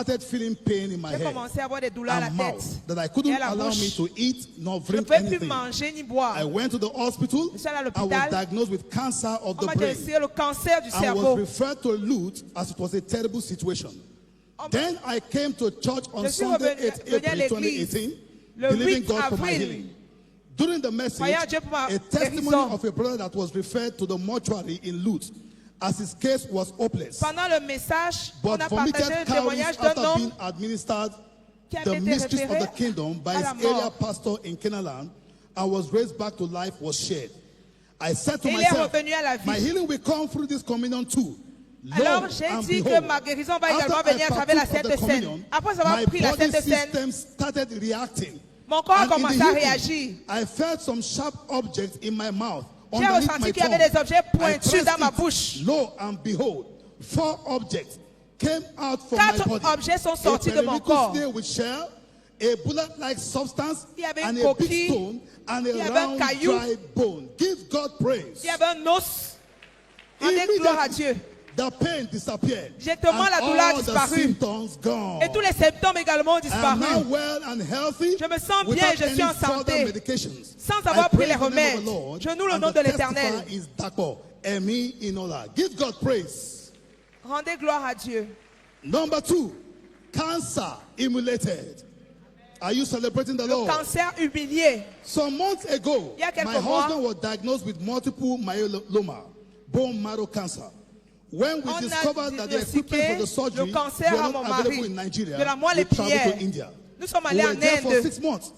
started feeling pain in my J'ai head commencé à avoir des douleurs à la and tête mouth that I couldn't et à la allow me bouche. to eat nor Je ne drink pouvais plus anything. manger ni boire. I went to the hospital. Je suis allé à I l'hôpital. was diagnosed with cancer of On the m'a brain. diagnostiqué le cancer du I was cerveau. referred to Lut as it was a terrible situation. Then I came to church on Je suis Sunday, revenu 8 April à l'église 2018, le believing 8 God for my avril. healing. During the message, Croyant Dieu pour ma a testimony guérison. of a brother that was referred to the mortuary in Lut as his case was hopeless. Pendant le message, on But a partagé vomited le calories témoignage d'un after homme being administered qui the avait été mysteries of référé the kingdom by à la his area mort. pastor in Canaan and was raised back to life was shared. I said to Et il est myself, revenu à la vie. my healing will come through this communion too. Alors Lo j'ai and dit que behold, ma guérison va after également I venir à travers la partook of Sainte the Seine. communion, Après avoir my pris la body Sainte Seine, system started reacting. mon corps a And in commencé the à evening, réagir. I felt some sharp objects in my mouth. J'ai Underneath ressenti my qu'il y avait tongue. des objets I pointus pressed dans ma it. bouche. Lo and behold, 4 objects came out from my 4 body. objets sont sortis A de mon periwinkle corps. snail with shell, a bullet-like substance, Il y avait and une a big coquille. stone, and Il y a avait un round caillou. dry bone. Give God praise. Il y avait un os. Rendez gloire à Dieu. The pain disappeared. Directement, la douleur a all the disparu. symptoms gone. Et tous les symptômes également ont I am now disparu. well and healthy. Je me sens bien without et je suis any en further santé. medications. Sans I avoir pris praise les the name of remèdes. the Lord, Je loue le and nom the de l'Éternel. testifier is Dapo, Emi Inola. Give God praise. Rendez gloire à Dieu. Number 2, cancer emulated. Are you celebrating the Lord? Cancer humilié. Some months ago, Il y a quelques my mois, husband was diagnosed with multiple myeloma, bone marrow cancer. When we on a discovered that the equipment for the diagnostiqué surgery le cancer were à not mon available mari in Nigeria, de la moelle we traveled épinière. to India. Nous sommes We allés were en there for Inde. 6 months.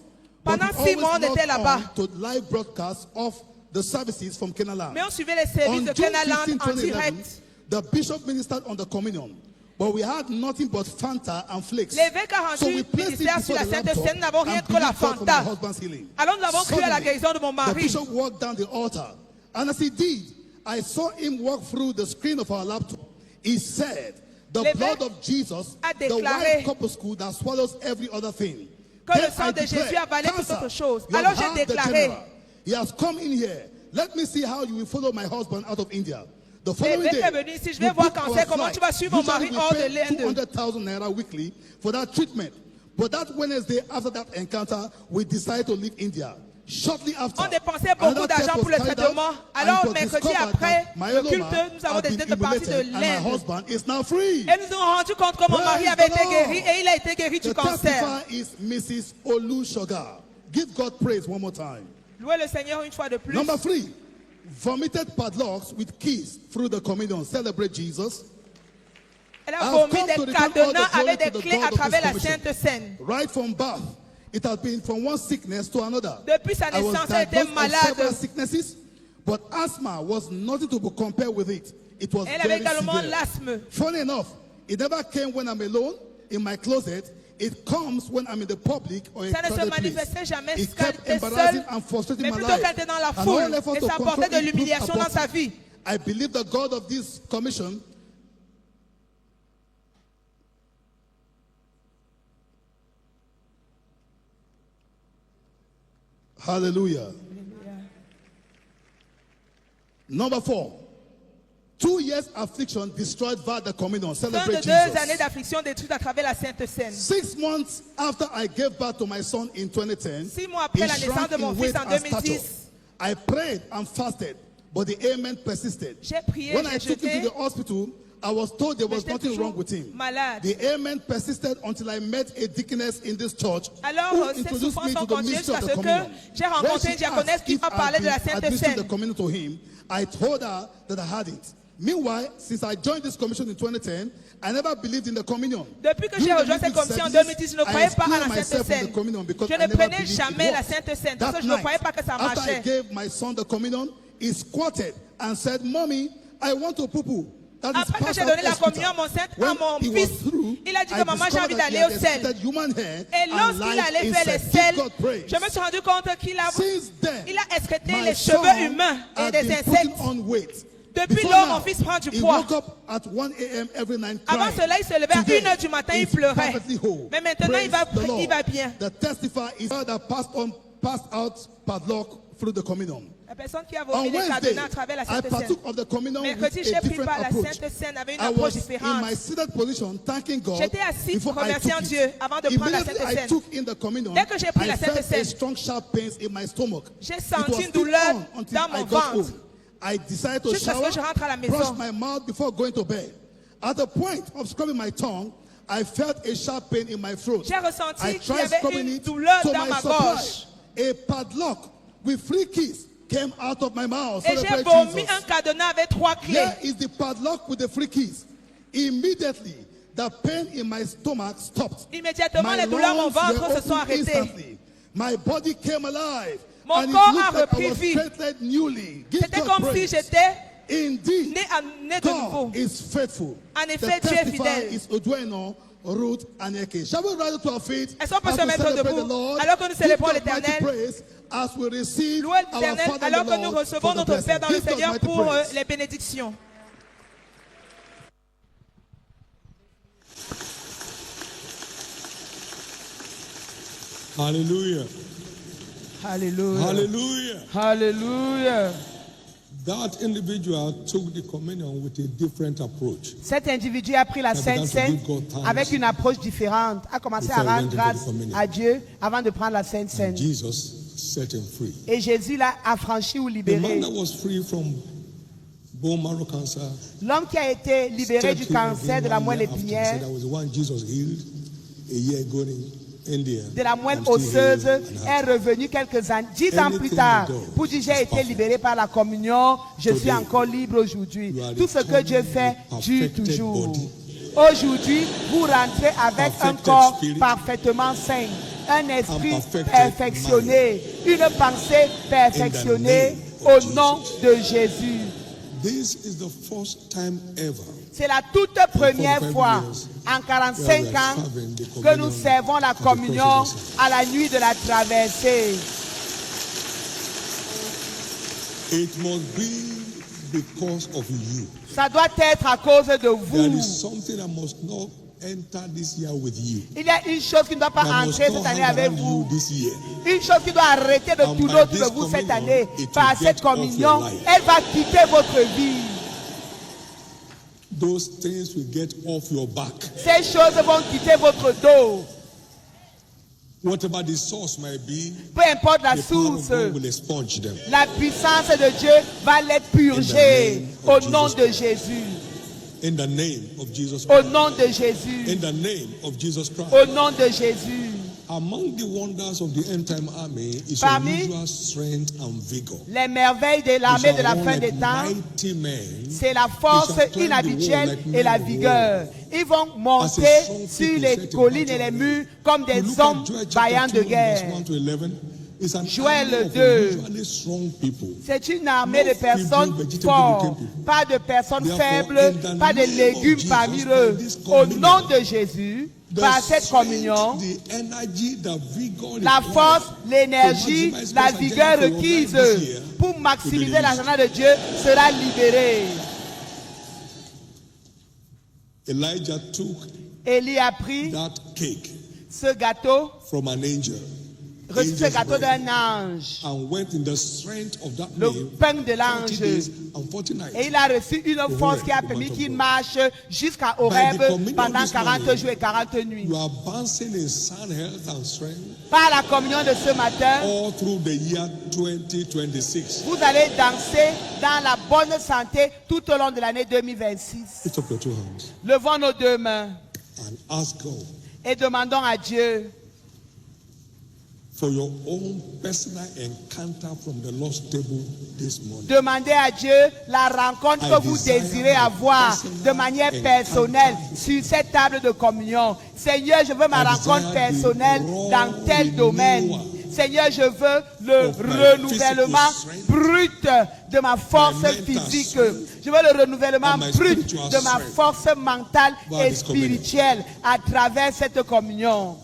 But Pendant we 6 mois, on always était logged là-bas. on to live broadcasts of the services from Kenaland. Mais on suivait les services On de June Kenaland 15, en 2011, direct. the bishop ministered on the communion. But we had nothing but Fanta and flakes. L'évêque a rendu So we placed it ministère sur before la the Sainte laptop Seine. Nous n'avons rien and que la believed God for my Fanta. husband's healing. Alors nous avons cru à la Suddenly, guérison de mon the mari. bishop walked down the altar. And as he did, I saw him walk through the screen of our laptop. He said, the L'évêque blood of Jesus, a the déclaré white corpuscle that swallows every other thing. que Then le sang I de Jésus declared, avalait toute "Cancer, autre chose." you have Alors j'ai had the déclaré, general. He has come in here. Let me see how you will follow my husband out of India. The following l'évêque day, est venu ici. Je we vais voir booked cancer. our Comment flight. tu vas suivre mon Usually mari we hors de pay l'Inde? 200,000 naira weekly for that treatment. But that Wednesday, after that encounter, we decided to leave India. Shortly after, On dépensait beaucoup another d'argent test pour was le carried traitement. out, Alors, and it was mercredi discovered après that le myeloma culte, nous avons had been décidé de partir de emulated, and my l'Inde. husband is now free. Et nous nous sommes rendus compte que mon mari Praise avait the été Lord. guéri et il a été guéri du The cancer. testifier is Mrs. Olushoga. Give God praise one more time. Louez le Seigneur une fois de plus. Number 3, vomited padlocks with keys through the communion. Celebrate Jesus. Elle a I've vomi come to des return all cadenas the glory avec des to the clés God à of travers this la commission. Sainte Seine. Right from birth, it has been from one sickness to another. Depuis sa I was naissance, elle était diagnosed of several malade. sicknesses, but asthma was nothing to be compared with it. It was Elle avait very également severe. l'asthme. Funny enough, it never came when I'm alone in my closet. It comes when I'm in the public or a Ça ne se crowded place. manifestait jamais It quand elle kept était embarrassing seule, and frustrating mais my plutôt life. quand elle était dans la And all foule. effort Et to ça control apportait de it proved l'humiliation dans sa abortive. vie. I believe the God of this commission Hallelujah. Number 4, 2 years affliction destroyed via the communion. Fin Celebrate de 2 années Jesus. d'affliction détruite à travers la Sainte Seine. 6 months after I gave birth to my son in 2010, 6 mois après he la naissance shrank de mon in fils weight en and stature. 2010, I prayed and fasted, but the ailment persisted. j'ai prié, When I j'ai took him jeûné, to the hospital, I was told there mais was j'étais nothing wrong toujours with him. malade. The ailment persisted until I met a deaconess in this church Alors, who ces introduced souffrances me to ont the continué mystery of jusqu'à the ce que communion. j'ai rencontré When une she diaconesse asked qui if m'a parlé de la I'd been Sainte administering the Seine. communion to him, I told her that I hadn't. Meanwhile, since I joined this commission in 2010, I never believed in the communion. Depuis que During j'ai the rejoint cette meeting commission en services, 2010, je ne I croyais pas à la excluded Sainte myself from Seine. the communion because Je I ne never prenais believed it jamais la worked. Sainte Seine That parce que je ne night, croyais pas que ça after I marchait. gave my son the communion, he squatted and said, "Mommy, I want to poo-poo." That is Après que past j'ai donné la hospital. communion à mon sainte- When à mon he fils, was through, il a dit I que maman, j'ai discovered envie that he d'aller had au sel. excreted human hair Et and lorsqu'il life allait faire les insect. selles, Give God praise. je me suis rendu compte qu'il a, Since then, il a excrété my les son cheveux humains et had des been insectes. putting on weight. Depuis Before lors, now, mon fils prend du he poids. woke up at 1 a.m. every night Avant crying. cela, il se levait à Today, 1h du matin, il he's pleurait. perfectly whole. Mais maintenant, Praise the Lord. il va bien. The testifier is her that passed out padlock through the communion. La personne qui a On vomi les Wednesday, cadenas à travers la I Sainte Seine. partook of the communion with Mercredi, a j'ai pris different part à la approach. Sainte Seine avec une I approche was in différente. my seated position, thanking God J'étais assis, before I remerciant took Dieu it. avant de prendre la Immediately Sainte I Seine. took in the communion, Dès que j'ai pris I la Sainte felt Seine, a strong sharp pains in my stomach. j'ai It senti was une still douleur on until dans I mon got ventre. home. I decided to Jusqu'à ce shower, que je rentre à la maison. brush my mouth before going to bed. At the point of scrubbing my tongue, I felt a sharp pain in my throat. J'ai ressenti I qu'il y tried avait scrubbing une it. douleur To dans my ma surprise, gorge. a padlock with 3 keys came out of my mouth. Et j'ai Celebrate vomi Jesus. un cadenas avec 3 clés. Here is the padlock with the 3 keys. Immediately, the pain in my stomach stopped. Immédiatement, My les douleurs au lungs ventre were se sont opened arrêtées. instantly. My body came alive. Mon and it corps looked a like I repris was vie. strengthened newly. Give C'était God comme si praise. j'étais Indeed, né de nouveau. God is faithful. En effet, The Dieu est testifier fidèle. is Odueno, Ruth and Eke. Shall we rise to our feet Est-ce qu'on peut as se we mettre celebrate debout the Lord? alors que nous Give célébrons God l'Éternel? mighty praise as we receive Louez our l'Éternel Father in alors the que nous Lord recevons for the notre blessing. Père dans le Give God Seigneur mighty pour praise. les bénédictions. Hallelujah. Alléluia. Hallelujah. Alléluia. That individual took the communion with a different approach. Cet individu a pris la Sainte Seine avec une approche différente, a commencé à rendre grâce à Dieu avant de prendre la Sainte Seine. Jesus set him free. Et Jésus l'a affranchi ou The libéré. man that was free from bone marrow cancer, L'homme qui a été libéré du cancer de la moelle épinière, That was the one Jesus healed a year ago in India. de la moelle I'm still osseuse, healed and est happy. revenu quelques années, 10 ans plus tard, pour dire j'ai été libéré par la communion, je suis encore libre aujourd'hui. Tout ce que Dieu fait dure toujours. Aujourd'hui, vous rentrez avec un corps parfaitement sain, un esprit perfectionné, une pensée perfectionnée au nom de Jésus. This is the first time ever C'est la toute première fois en 45 ans que nous servons la communion à la nuit de la traversée. it must be because of you. Ça doit être à cause de There vous. is something that must not enter this year with you. Il y a une chose qui ne doit pas That must entrer not cette année hang avec around vous. you this year. Une chose qui doit arrêter de And tourner by autour de this vous cette communion, année. it Par will cette get off communion, your life. elle va quitter votre vie. Those things will get off your back. Ces choses vont quitter votre dos. Whatever the source might be, Peu importe la the power of source, God will expunge them. la puissance de Dieu va les purger au nom de Jésus. In the name of Jesus Au Christ. nom de Jésus. In the name of Jesus Christ. Au nom de Jésus. Among the wonders of the end time army is Parmi unusual strength and vigor. Les merveilles de l'armée de la fin des temps, Mighty men, c'est la force inhabituelle et la vigueur. Ils vont monter sur les collines et les murs comme des you look at hommes Joel vaillants chapter de 2, verse guerre. 1 to 11. It's an Joël army of 2. unusually strong people. C'est une armée de personnes fortes, pas de personnes faibles, pas de légumes parmi eux. Au nom de Jésus, par cette communion, The energy, the vigor, la the force, life l'énergie, to maximize la God's vigueur agenda for your requise life this year pour maximiser l'agenda de Dieu sera libérée. Elijah took Élie a pris that cake ce gâteau, from an angel. reçu ce Angel's gâteau bread, d'un ange, and went in the strength of that le name pain de 40 l'ange. days and 40 nights. Et il a reçu une force qui a permis qu'il marche jusqu'à Horeb pendant 40 jours et 40 nuits. You are bouncing in sound health and strength Par la communion de ce matin, all through the year 2026. vous allez danser dans la bonne santé tout au long de l'année 2026. Lift up your two hands Levons nos deux mains and ask God et demandons à Dieu for your own personal encounter from the Lord's table this morning. Demandez à Dieu la rencontre que vous désirez avoir de manière personnelle sur cette table de communion. Seigneur, je veux ma rencontre personnelle dans tel domaine. Seigneur, je veux le renouvellement brut de ma force physique. Je veux le renouvellement brut de ma force mentale et spirituelle à travers cette communion.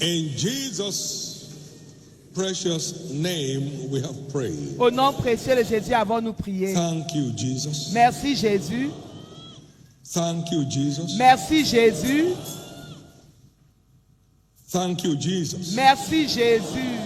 In Jesus' precious name we have prayed. Au nom précieux de Jésus avons-nous prié. Thank you, Jesus. Merci Jésus. Thank you, Jesus. Merci Jésus. Thank you, Jesus. Merci Jésus.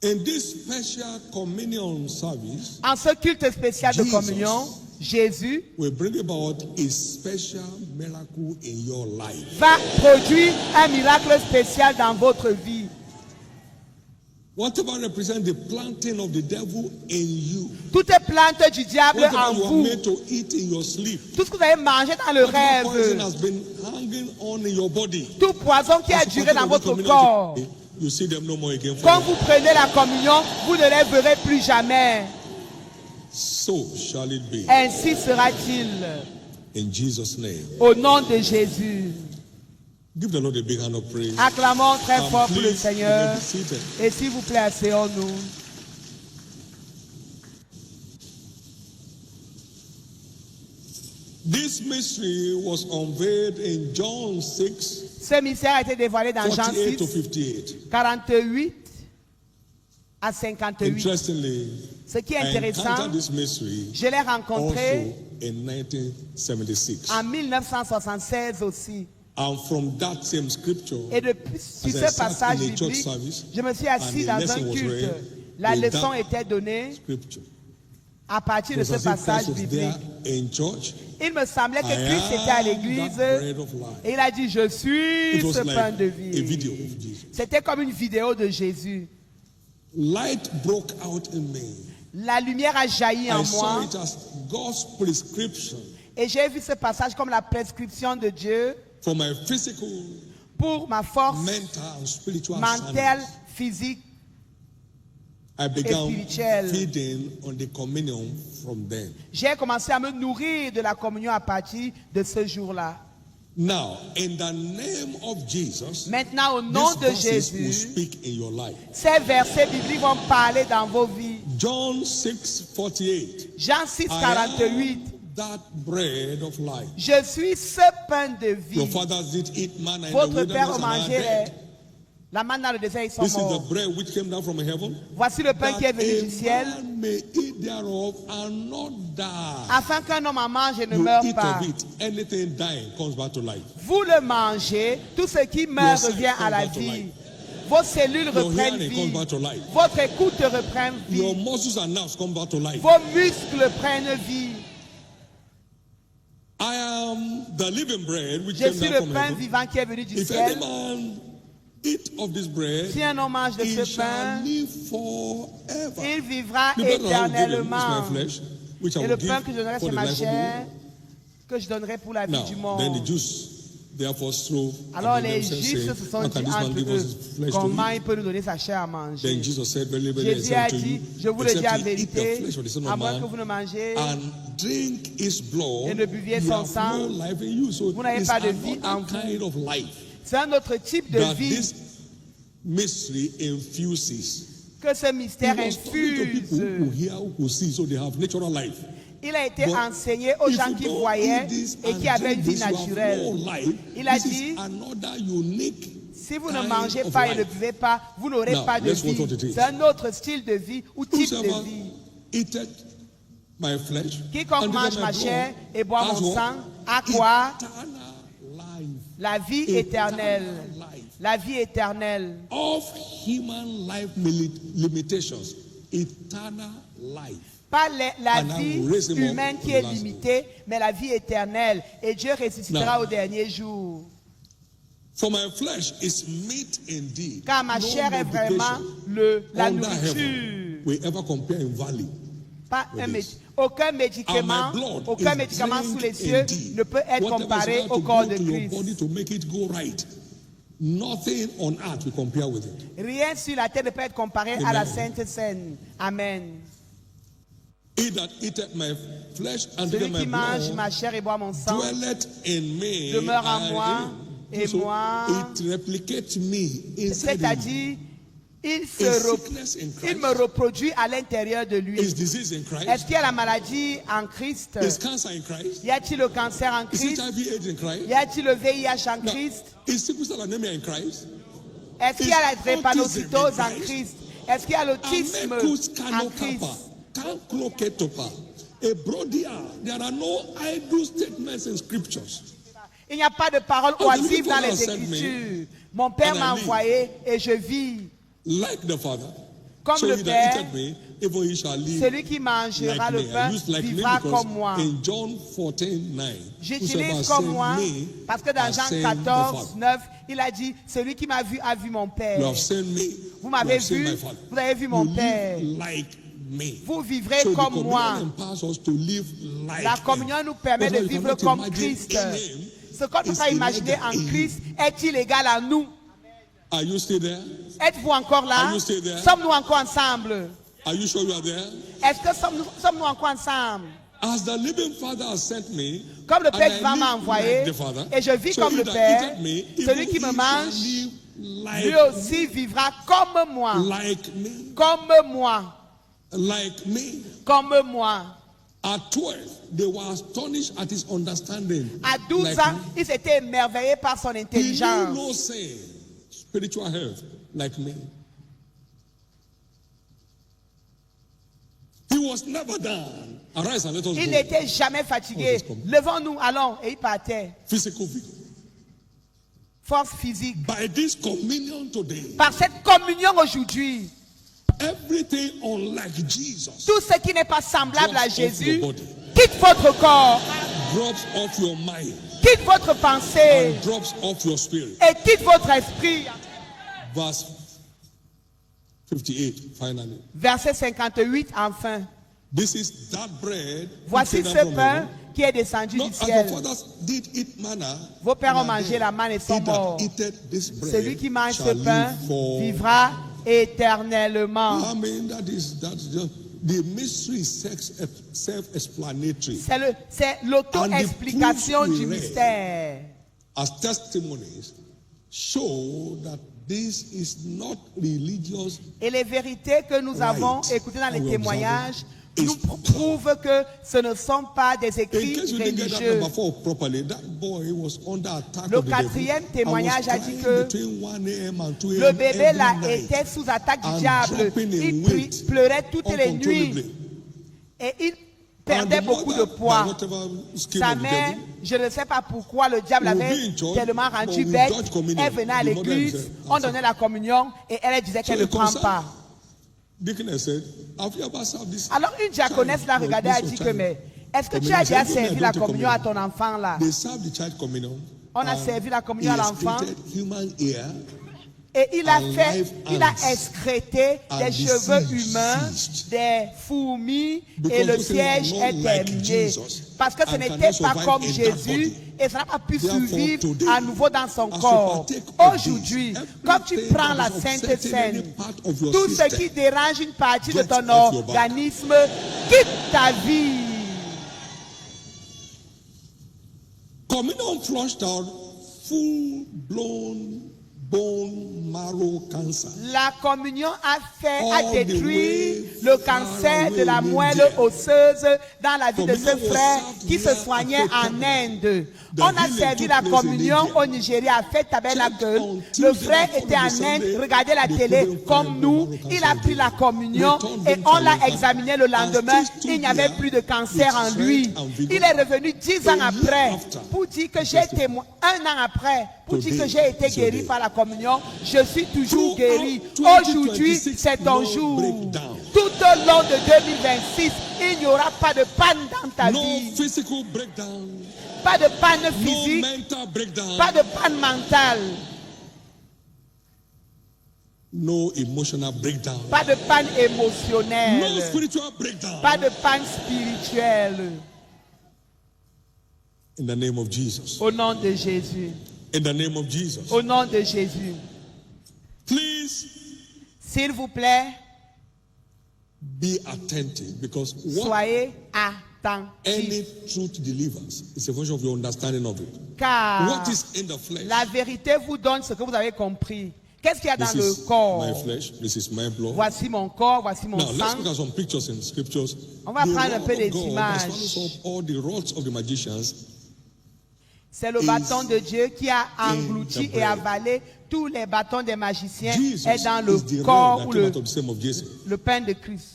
In this special communion service, En ce culte spécial de Jesus communion, Jésus will bring about a special miracle in your life. va produire un miracle spécial dans votre vie. Whatever represents the planting of the devil in you, Toutes les plantes du diable en whatever you are vous, made to eat in your sleep, tout ce que vous avez mangé dans le whatever poison rêve, has been hanging on in your body, tout poison qui a as you duré partake dans of the votre communion, corps, you see them no more again. quand vous prenez la communion, vous ne les verrez plus jamais. So shall it be Ainsi sera-t-il. in Jesus' name. Au nom de Jésus. Give the Lord a big hand of praise. Acclamons très And fort pour le please, you may Seigneur. be seated. Et s'il vous plaît, asseyons-nous. This mystery was unveiled in John 6, Ce mystère a été dévoilé dans Jean 48 to 6, 58. 48 à 58. Interestingly, Ce qui est I intéressant, encountered this mystery je l'ai rencontré also in 1976. en 1976 aussi. And from that same scripture, Et depuis sur as I ce sat passage in a church biblique, service, je me suis assis and a dans lesson un was culte. read La in leçon that était donnée scripture. à partir de It ce was as if passage Christ was biblique. there in church. Il me semblait que I Christ était à am l'église that bread of life. et il a dit, je suis It was ce pain like de a video vie. of Jesus. C'était comme une vidéo de Jésus. Light broke out in me. La lumière a jailli en I saw moi it as God's prescription et j'ai vu ce passage comme la prescription de Dieu for my physical, pour ma force mental, and spiritual mentale, sanity. physique. I began spirituelle. feeding on the communion from then. J'ai commencé à me nourrir de la communion à partir de ce jour-là. Now, in the name of Jesus, Maintenant, au nom these de verses will Jésus, speak in your life. ces versets bibliques vont parler dans vos vies. John 6:48. Jean 6, I 48. am that bread of life. Je suis ce pain de Your vie. fathers did eat manna in the Votre père wilderness a and are mangé dead. la manne dans le désert, ils sont This is the morts. bread which came down from heaven. Voici le pain qui est That venu du ciel, a man may eat thereof and not die. afin qu'un homme en mange et ne You meure eat pas. of it. Anything dying comes back to life. Vous le mangez, tout ce qui meurt Your revient sight à la comes back to vie. life. Vos cellules Your reprennent hearing comes vie. back to life. Votre écoute reprend Your vie. muscles and nerves come back to life. Vos muscles prennent vie. I am the living bread which Je came suis down le from pain heaven. vivant qui est venu du If any ciel. man eat of this bread, Si un homme mange de he ce shall pain, live forever. il vivra The bread that I will give him is éternellement. my flesh, which I Et will le give pain que je donnerai, for c'est the ma life of chair, you. que je donnerai pour la vie Now, du then the monde. Jews therefore strove Alors among les themselves, Juifs saying, se sont how dit can this man entre give us his eux, flesh to comment eat? il peut nous donner sa chair à manger? Then Jesus said, very, very, I Jésus say a unto you, dit, je vous le dis en except ye eat the vérité, flesh of the Son à of moins que Man vous ne mangez and drink his blood, et ne buviez you son have sang, no life in you. So vous n'avez it's pas de vie en another vous. kind of life C'est un autre type de that vie this mystery infuses. que ce He mystère was talking to people who infuse. hear, who see, so they have natural life. Il a été But enseigné aux if gens you qui don't voyaient eat this et and qui avaient drink une vie this, you have naturelle. no life. Il a This dit, is another unique si vous ne kind mangez of pas et ne life. buvez pas, vous n'aurez Now, pas de let's watch what it vie. is. C'est un autre style de vie ou type Whosoever de vie. eateth my flesh Quiconque and mange drinketh ma my chair blood et boit has mon what? sang, a quoi? Eternal life. La vie éternelle. La vie éternelle. Of human life limitations, eternal life. Pas la And I vie will raise him up humaine qui to the est last limitée, mais la vie éternelle. Et Dieu ressuscitera Now, au dernier jour. For my flesh is meat indeed. Car ma No chair est vraiment medication la under nourriture. heaven will ever compare in value. Pas with un this. aucun And médicament, my blood aucun is médicament sous les drink cieux indeed. ne peut être Whatever comparé is au to corps go de to your body Christ. to make it go right. Nothing on earth will compare with it. Rien sur la terre ne peut être comparé à la Amen. Sainte Seine. Amen. He that eateth my flesh and Celui drinketh my qui mange ma blood chair et boit mon sang dwelleth in me. demeure en and moi in him. et So moi. it replicates me inside him. C'est-à-dire, il Is sickness in me Christ? reproduit à l'intérieur de lui. Is disease in Est-ce Christ? qu'il y a la maladie en Christ? Is cancer in Christ? Y a-t-il le cancer en Is Christ? HIV AIDS in Christ? Y a-t-il le VIH en Now, Christ? is sickle cell anemia in Christ? Est-ce qu'il y a la is drépanocytose autism in en Christ? Christ? Est-ce qu'il y a l'autisme Amekus en Christ? kanokapa, kankloketopa, ebrodia. There are no idle statements in scriptures. Il n'y a pas de paroles Oh, the oisives living dans les God sent me, Écritures. Mon Père and I m'a live. envoyé et je vis. Like the Father. Comme So le he Père, that eateth me, even he shall live celui qui mangera like le me. pain I use like me vivra because comme moi. in John 14:9, J'utilise comme moi parce que dans Jean 14, 9, il a dit, celui qui m'a vu a vu mon Père. You have seen me, Vous you m'avez have seen vu, my Father. vous avez vu mon You Père. live like me. Vous vivrez So the comme communion moi. empowers us to live like La him. communion nous permet That's de why you vivre cannot comme imagine Christ. in him Ce qu'on ne peut is pas imaginer illegal en in you. Christ est illégal à nous. Are you still there? Êtes-vous encore là? Are you still there? Sommes-nous encore ensemble? Are you sure you are there? Est-ce que sommes-nous encore ensemble? As the living Father has sent me, Comme le and Père I vivant m'a live envoyé, like the Father, et je vis so comme he le that Père, eateth me, celui even qui me he mange, shall live lui like aussi vivra comme moi. like me, Comme moi. like me. Comme moi. At 12, they were astonished at his understanding. À 12 Like ans, me. ils étaient émerveillés par son He knew intelligence. no sin, spiritual health, like me. He was never down. Arise and let us Il go. n'était jamais fatigué. Levons-nous, allons, et il partait. Physical vigor. Force physique. By this communion today, Par cette communion aujourd'hui, everything unlike Jesus tout ce qui n'est pas semblable à drops off Jésus, your body, quitte votre corps, drops off your mind, quitte votre pensée and drops off your spirit. et quitte votre esprit. Verse 58, finally. Verset 58, enfin. This is that bread which Voici came ce down from pain heaven. qui est descendu Not du as your ciel. fathers did eat manna. Vos pères ont and are mangé dead. la manne et sont He that morts. eateth this bread Celui qui mange ce shall pain live for- vivra éternellement. I mean, that's just the mystery is self-explanatory. C'est l'auto-explication And the du proof we read mystère. as testimonies show that this is not religious. Et les vérités que nous avons Right. écoutées dans les Our témoignages observing nous is prouvent que ce ne sont pas des In écrits case you didn't get that religieux. number 4 properly, that boy was under attack Le of the devil. quatrième I was témoignage a dit crying que between 1 a.m. and 2 Le a.m. bébé every là night. était sous attaque du and diable. dropping in Il weight pleurait toutes les nuits uncontrollably. et il And perdait the beaucoup de mother, by poids. whatever scheme Sa of the mère, devil, je ne sais pas pourquoi le diable will avait be in church, tellement rendu but we bête. dodge communion. Elle venait à The mother l'église, said, on donnait la communion et elle disait qu'elle ne the prend concern- pas. Deaconess said, have you ever served this? Alors une diaconesse l'a regardé et a dit que mais est-ce que tu as déjà servi la communion à ton enfant là? They served the child communion. On a and servi la communion he à l'enfant. excreted human hair Et il a and fait, live il a ants excrété and des the cheveux seeds humains, ceased. des fourmis, Because et le those things are siège not est like terminé. Jesus Parce que ce and n'était cannot pas survive comme in that Jésus body. et ça n'a pas pu Therefore, survivre today, à nouveau dans son as you corps. partake of Aujourd'hui, this, quand tu everything prends that la is Sainte upsetting any Seine, part of your tout ce system qui dérange une partie de gets ton off your back. organisme, quitte ta vie. Communion flushed out full-blown bone marrow cancer. La communion a All the détruit way le far cancer away de la in moelle India. osseuse dans la vie de ce Communion was frère served qui se here soignait at Faith en Inde. The On a healing servi took la place in communion India. au Nigeria à Fête Tabernacle. Check on Le Tuesday frère before était en the Sunday, Inde, regardait la they télé couldn't comme find nous. the marrow Il a cancer pris la again. communion Returned et him on to l'a America. examiné le lendemain. And still Il n'y avait stood plus de cancer en with lui. strength and vigor. Il est revenu 10 ans A year après after, pour dire que j'ai témoigné, un an après, pour dire que Today, j'ai été guéri today. par la communion. Je suis toujours Throughout guéri. 2026, Aujourd'hui, c'est ton no jour. breakdown. Tout au long de 2026, il n'y aura pas de panne dans ta No vie. physical breakdown, Pas de panne no physique, mental breakdown, pas de panne mentale, no emotional breakdown, pas de panne no émotionnelle, spiritual breakdown. pas de panne spirituelle. In the name of Jesus. Au nom de Jésus. In the name of Jesus. Au nom de Jésus. Please S'il vous plaît, be attentive, because what soyez any attentifs. truth delivers is a function of your understanding of it. Car What is in the flesh la vérité vous donne ce que vous avez compris. Qu'est-ce qu'il y a dans This le is corps? my flesh, this is my blood. Voici mon corps, voici mon Now, let's sang. look at some pictures in scriptures. On va The prendre un rod peu of des God images. that swallows up all the rods of the magicians. C'est le bâton de Dieu qui a in englouti the et bread. avalé tous les bâtons des magiciens Jesus est dans le is the corps red ou that came out of the same of Jesse. le pain de Christ.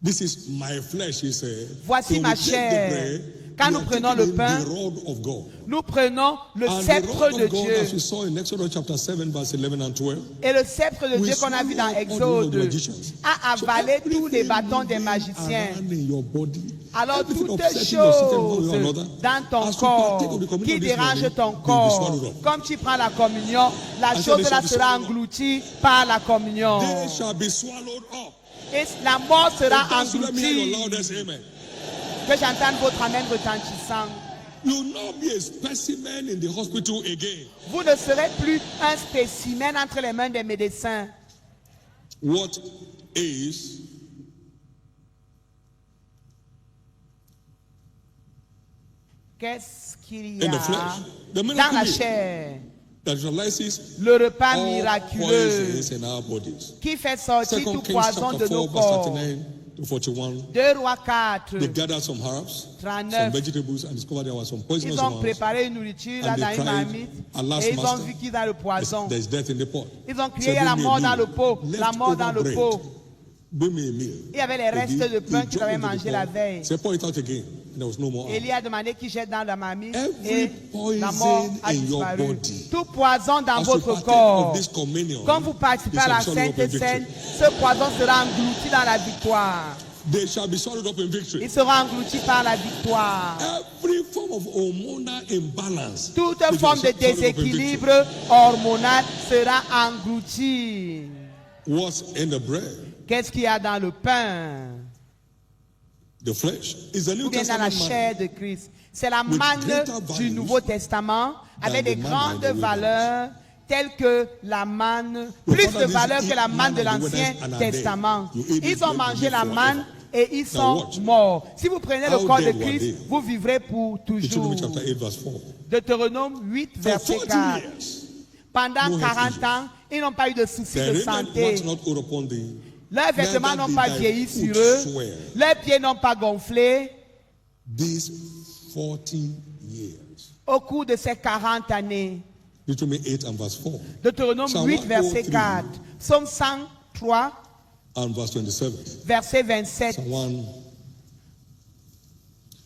This is my flesh, he said. Voici So ma we take the chair. bread, Quand we nous are prenons taking le in pain, the rod of God. nous prenons le And the sceptre rod de of God, as we Dieu. saw in Exodus chapter 7, verse 11 and 12, Et le sceptre de we Dieu qu'on a vu dans swallow up all the rod of the Exode magicians. a So avalé tous les everything bâtons des moving magiciens. around in your body, Alors everything toutes upsetting your system one choses way or another, dans ton as we partake corps of the communion qui this dérangent morning, ton will be corps, swallowed up. comme tu prends la communion, la said chose they là shall be sera swallowed up. engloutie par la communion. They shall be swallowed up. Et la mort sera Just let me hear your engloutie. loudest amen. Que j'entende votre amen retentissant. You will not be a specimen in the hospital again. Vous ne serez plus un spécimen entre les mains des médecins. What is Qu'est-ce qu'il y in the a flesh? The dans miracle la meal chair? that neutralizes Le repas all miraculeux poisons in our bodies. qui fait sortir Second tout Kings poison chapter de nos 4, verse corps. 39 to 41. 2 Rois 4. They gathered some herbs, some 39. vegetables, and discovered there were some poisonous Ils ont ones. préparé une nourriture là, And dans they une cried, marmite "Alas, et ils ont master, vu qu'il y a le poison. There's death in the pot. Ils ont So crié à la bring me mort a dans le meal. pot, la mort dans le Leftover pot. bread. Bring me a meal. Il y avait les restes They de pain qu'ils dropped avaient into the mangé la pot. veille. Say, pour it out again. And there was no more. Élie a demandé qu'il jette dans la marmite Every et la mort poison a in your disparu. body. Tout poison dans As you votre partake corps. of this communion, Quand vous participez they à la shall swallow up in Sainte victory. Seine, ce poison sera englouti dans la victoire. They shall be swallowed up in victory. Il sera englouti par la victoire. Every form of hormonal imbalance. Toute they shall forme de swallowed up in victory. déséquilibre hormonal sera englouti. What's in the bread? Qu'est-ce qu'il y a dans le pain? The flesh is the New Ou bien dans la Testament chair manna. de Christ. C'est la With manne greater du values Nouveau Testament avec than des the manna in grandes the wilderness. valeurs telles que la manne, Your plus father de valeurs didn't que la eat manne de manna in the l'Ancien wilderness and are dead. Testament. You eat it, Ils ont you mangé live la forever. manne et ils Now sont watch. morts. Si vous prenez le How corps de dead were Christ, they? vous vivrez pour toujours. Deuteronomy chapter 8 verse 4. Deutéronome 8, For verset 40 4. years, Pendant no health 40 issues. ans, ils n'ont pas eu de soucis their de raiment santé. wax not old upon thee, Leurs vêtements neither n'ont pas did thy vieilli foot sur eux. swell. Leurs pieds n'ont pas gonflé. These 40 years. Au cours de ces 40 années. Deuteronomy 8 and verse 4. Deutéronome Psalm 8, verset 103. 4. Psaume 103, And verse 27. verset 27. Psalm 1.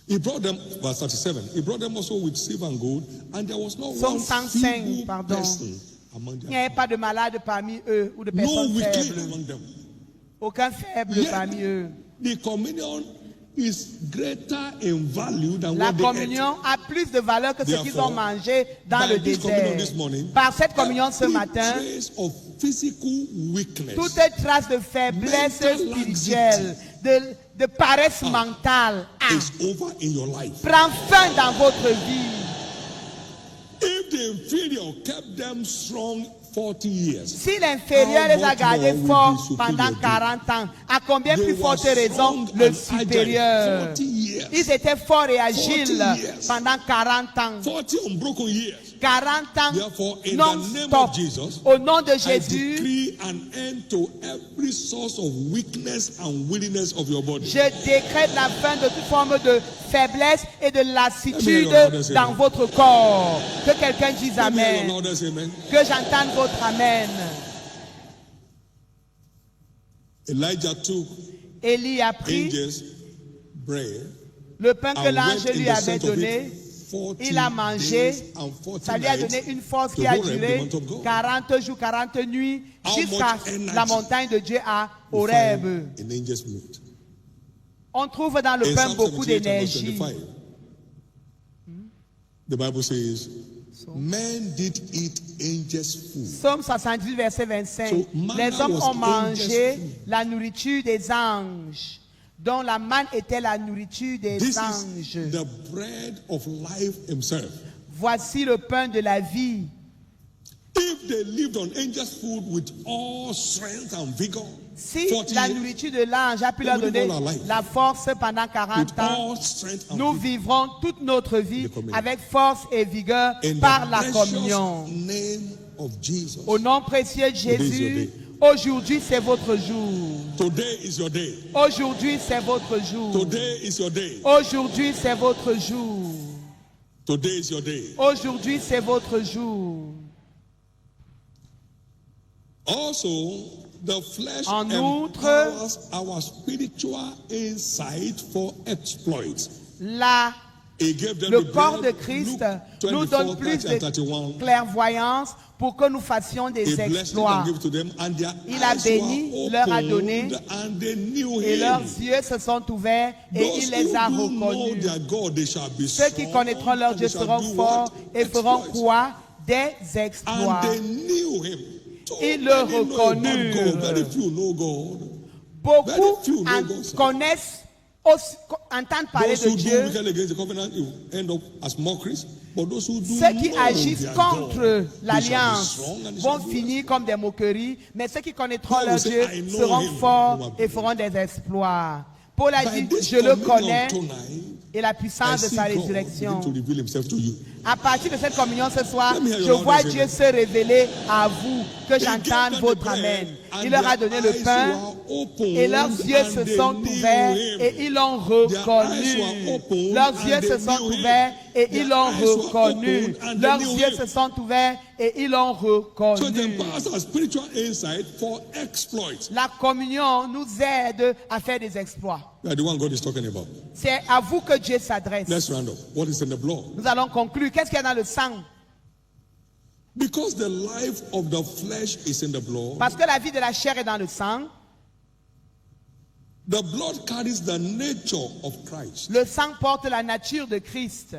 He brought them, verse 37. He brought them also with silver and gold, and there was not Psalm one 105, feeble pardon. person among Il n'y them. avait pas de malade parmi eux ou de No personnes weakling faibles. among them. Aucun faible Yet, parmi eux. the communion is greater in value than La what they ate. communion a plus de valeur que ce qu'ils Therefore, ont mangé dans by le this communion désert. this morning, Par cette communion ce every matin, trace of physical weakness, toute trace de faiblesse mental spirituelle, de paresse mentale is over in your life. prend fin dans votre vie. If the inferior kept them strong 40 years, Si l'inférieur how les a much gardés more will forts the superior pendant do? 40 ans, à combien They plus were forte raison strong le and agile supérieur? 40 years. Ils étaient forts et agiles 40 years. pendant 40 ans. 40 unbroken years. 40 Therefore, ans in the name non-stop. of Jesus, Au nom de I Jésus, decree an end to every source of weakness and weakness of your body. je décrète la fin de toute forme de faiblesse et de lassitude Amen, Lord, dans amen. votre corps. Que quelqu'un dise Let me hear your Amen. loudest amen. Que j'entende votre Amen. Elijah took Élie a pris angels' bread le pain que and l'ange went in lui the avait scent of donné. it 40 Il a mangé, days and 40 ça lui a nights donné une force to qui a Horeb, the duré mount of God. 40 jours, 40 nuits, How jusqu'à much energy la montagne de Dieu à You Horeb. find in angels' meat. On trouve dans le In pain Psalm beaucoup 78 and verse d'énergie. 25, the Bible says, men did eat angels' food. Psaume 78, verset 25. So, manna Les hommes was ont mangé angels' food. la nourriture des anges, dont la manne était la nourriture des This anges. is the bread of life himself. Voici le pain de la vie. If they lived on angels' food with all strength and vigor, Si 40 la years, nourriture de l'ange a pu Then leur we live donner all our life. la force pendant with 40 ans, all strength and nous vigor, vivrons toute notre vie The communion. avec force et vigueur in par the la precious communion. name of Jesus, Au nom précieux de Jésus, aujourd'hui c'est votre jour. today is your day. Aujourd'hui c'est votre jour. Today is your day. Aujourd'hui c'est votre jour. Today is your day. Aujourd'hui c'est votre jour. Also, the flesh En outre, empowers our spiritual insight for exploits. He gave them Le the corps de bread, Christ Luke nous 24, donne plus 30 and de 31. clairvoyance pour que nous fassions des He blessed them exploits. and gave to them, and their Il a eyes béni, were leur a opened, donné, and they knew Et him. leurs yeux se sont ouverts et Those il les a who do know reconnus. their God, they shall be Ceux qui strong, connaîtront leur and Dieu they shall seront do forts what? et feront Exploits. quoi? Des exploits. And they knew him. So Ils le many know about reconnurent. God. Very few know God. Beaucoup Very few know God, sir. connaissent, entendent parler Those de who do Dieu. wicked against the covenant will end up as mockeries. But those who do Ceux qui know agissent their contre God, they shall be l'alliance strong and they vont shall do finir comme des moqueries, mais ceux qui connaîtront Paul leur will say, Dieu I know seront him. forts et feront des exploits. Paul a By dit, this je le communion connais tonight, et la I puissance de see sa God résurrection. begin to reveal himself to you. À partir de cette communion ce soir, Let me hear your je vois loudest Dieu amen. se révéler à vous, que He j'entende gave them votre the bread, amen. and Il leur a their donné le eyes pain were opened, et leurs yeux and se they sont knew ouverts him. et ils l'ont Their eyes reconnu. were opened, Leurs and yeux they se sont knew him. ouverts et Their ils l'ont eyes were reconnu. opened, and they Leurs knew yeux him. se sont ouverts et ils l'ont So it reconnu. empowers our spiritual insight for exploits. La communion nous aide à faire des exploits. You are the one God is talking about. C'est à vous que Dieu s'adresse. Let's round up. What is in the blood? Nous allons conclure. Qu'est-ce qu'il y a dans le sang? Because the life of the flesh is in the blood, Parce que la vie de la chair est dans le sang. the blood carries the nature of Christ. Le sang porte la nature de Christ,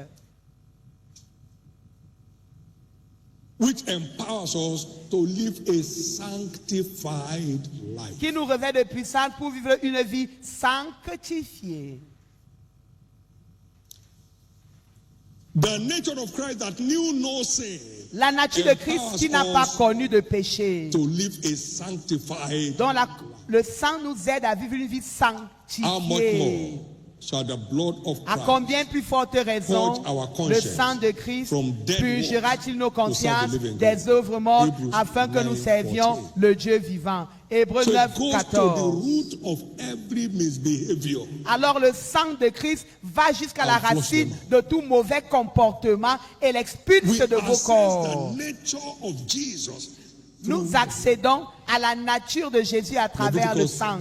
Which empowers us to live a sanctified life. qui nous revêt de puissance pour vivre une vie sanctifiée. The nature of Christ that knew no sin La nature de Christ qui n'a pas connu de péché. to live a sanctified Donc life. le sang nous aide à vivre une vie How much sanctifiée. more shall the blood of À Christ combien plus forte raison purge our le conscience sang de Christ from dead purgera-t-il nos works to consciences serve the living des God? œuvres mortes Hebrews afin que nous 9:14. servions le Dieu vivant. Hébreux So 9, it goes to 14. the root of every misbehavior. Alors le sang de Christ va jusqu'à la And flush racine them. de tout mauvais comportement et l'expulse We de vos assess corps. the nature of Jesus. Nous accédons à la nature de Jésus à travers le Leviticus sang.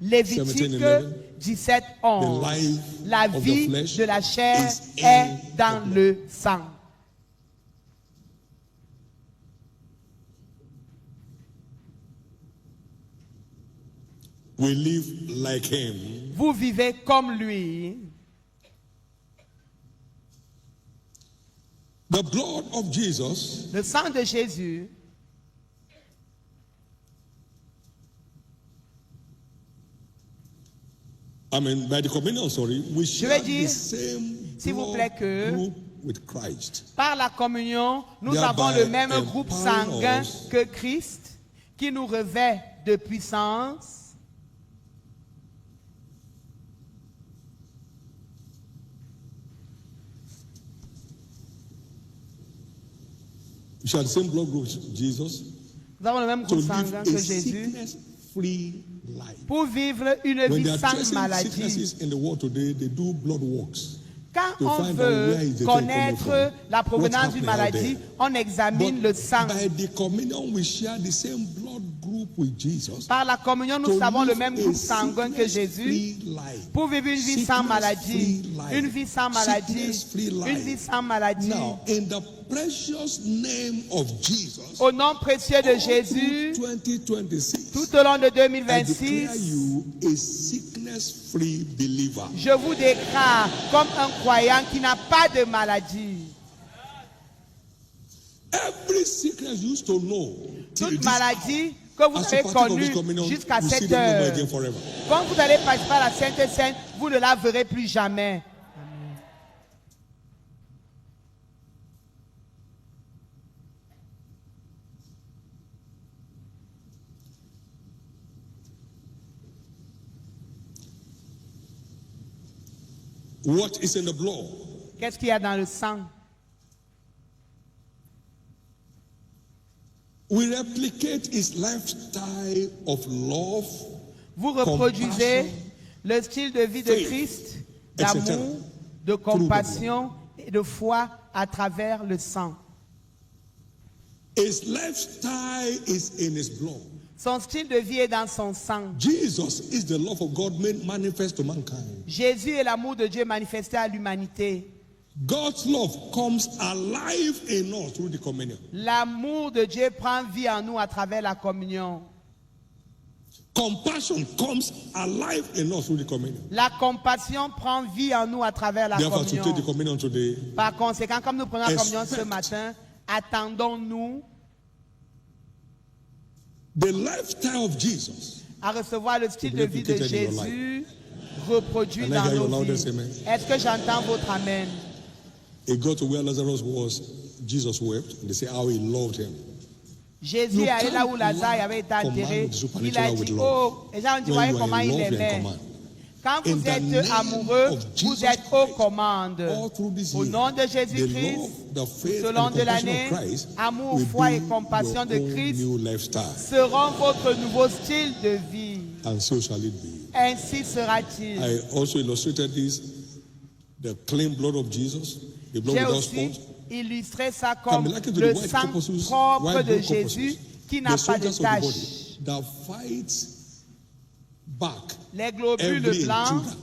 Lévitique 17:11. 17, The 11. life La of the vie flesh de la chair is est in dans the le sang. We live like him. Vous vivez comme lui. The blood of Jesus Le sang de Jésus by the communion, we share vais dire, the same s'il vous blood plaît, que group with Christ. par la communion, nous Thereby avons le même groupe empowering sanguin us que Christ qui nous revêt de puissance. We share the same blood group with Jesus Nous avons le même to groupe live sanguin a que Jésus sickness-free life. pour vivre une When vie they are sans tracing maladie. sicknesses in the world today, they do blood works. Quand to on find out where veut is the thing connaître coming from, la provenance what's d'une happening out maladie, there. on examine le sang. By the communion, we share the same blood group with Jesus. Par la communion, nous to avons le live même a groupe sanguin que Jésus sickness-free life. pour vivre une vie sans maladie. Sickness-free life. Une vie sans maladie. Sickness-free life. Une vie sans maladie. Now, in the precious name of Jesus, Au nom précieux de all Jésus, through 2026, tout au long de I declare 2026, you a sickness-free believer. je vous déclare comme un croyant qui n'a pas de maladie. Every sickness you used to know, till Toute this maladie que vous as you avez partake of connue this communion, jusqu'à you see 7 them no more heures, again forever. quand vous allez participer à la Sainte Seine, vous ne la verrez plus jamais. What is in the blood? Qu'est-ce qu'il y a dans le sang? We replicate his lifestyle of love, Vous reproduisez compassion, le style de vie de faith, Christ, etc. d'amour, de compassion et de foi à travers le sang. His lifestyle is in his blood. Son style de vie est dans son sang. Jesus is the love of God made manifest to mankind. Jésus est l'amour de Dieu manifesté à l'humanité. God's love comes alive in us through the communion. L'amour de Dieu prend vie en nous à travers la communion. Compassion comes alive in us through the communion. La compassion prend vie en nous à travers la Therefore, to take the communion. communion today, Par conséquent, comme nous prenons la communion ce Expect. matin, attendons-nous the lifestyle of Jesus. à recevoir le style de vie de Replicated in your Jésus reproduit Can I dans hear your nos loudest vies. amen? Est-ce que j'entends votre amen? He got to where Lazarus was. Jesus wept. And they say how he loved him. Jésus You est allé là où can't Lazare avait été command enterré. the Il supernatural a with dit, love. oh, les gens ont dit, When voyez you are comment in il love, you are in aimait. command. Quand In vous the êtes name amoureux, of Jesus vous êtes aux Christ, commandes. all through this Au year, nom de the Jésus-Christ, love, the faith, selon and de compassion l'année, of Christ amour, will foi et be compassion your de own Christ new lifestyle. seront votre nouveau style de vie. And so shall it be. Ainsi sera-t-il. I also illustrated this, the clean blood of Jesus, the blood J'ai without aussi spot. illustré ça comme Come back into the le white sang corpuscles, propre white de blood corpuscles, Jésus qui n'a the pas de soldiers of the tache. body that fights back Les globules every blancs intruder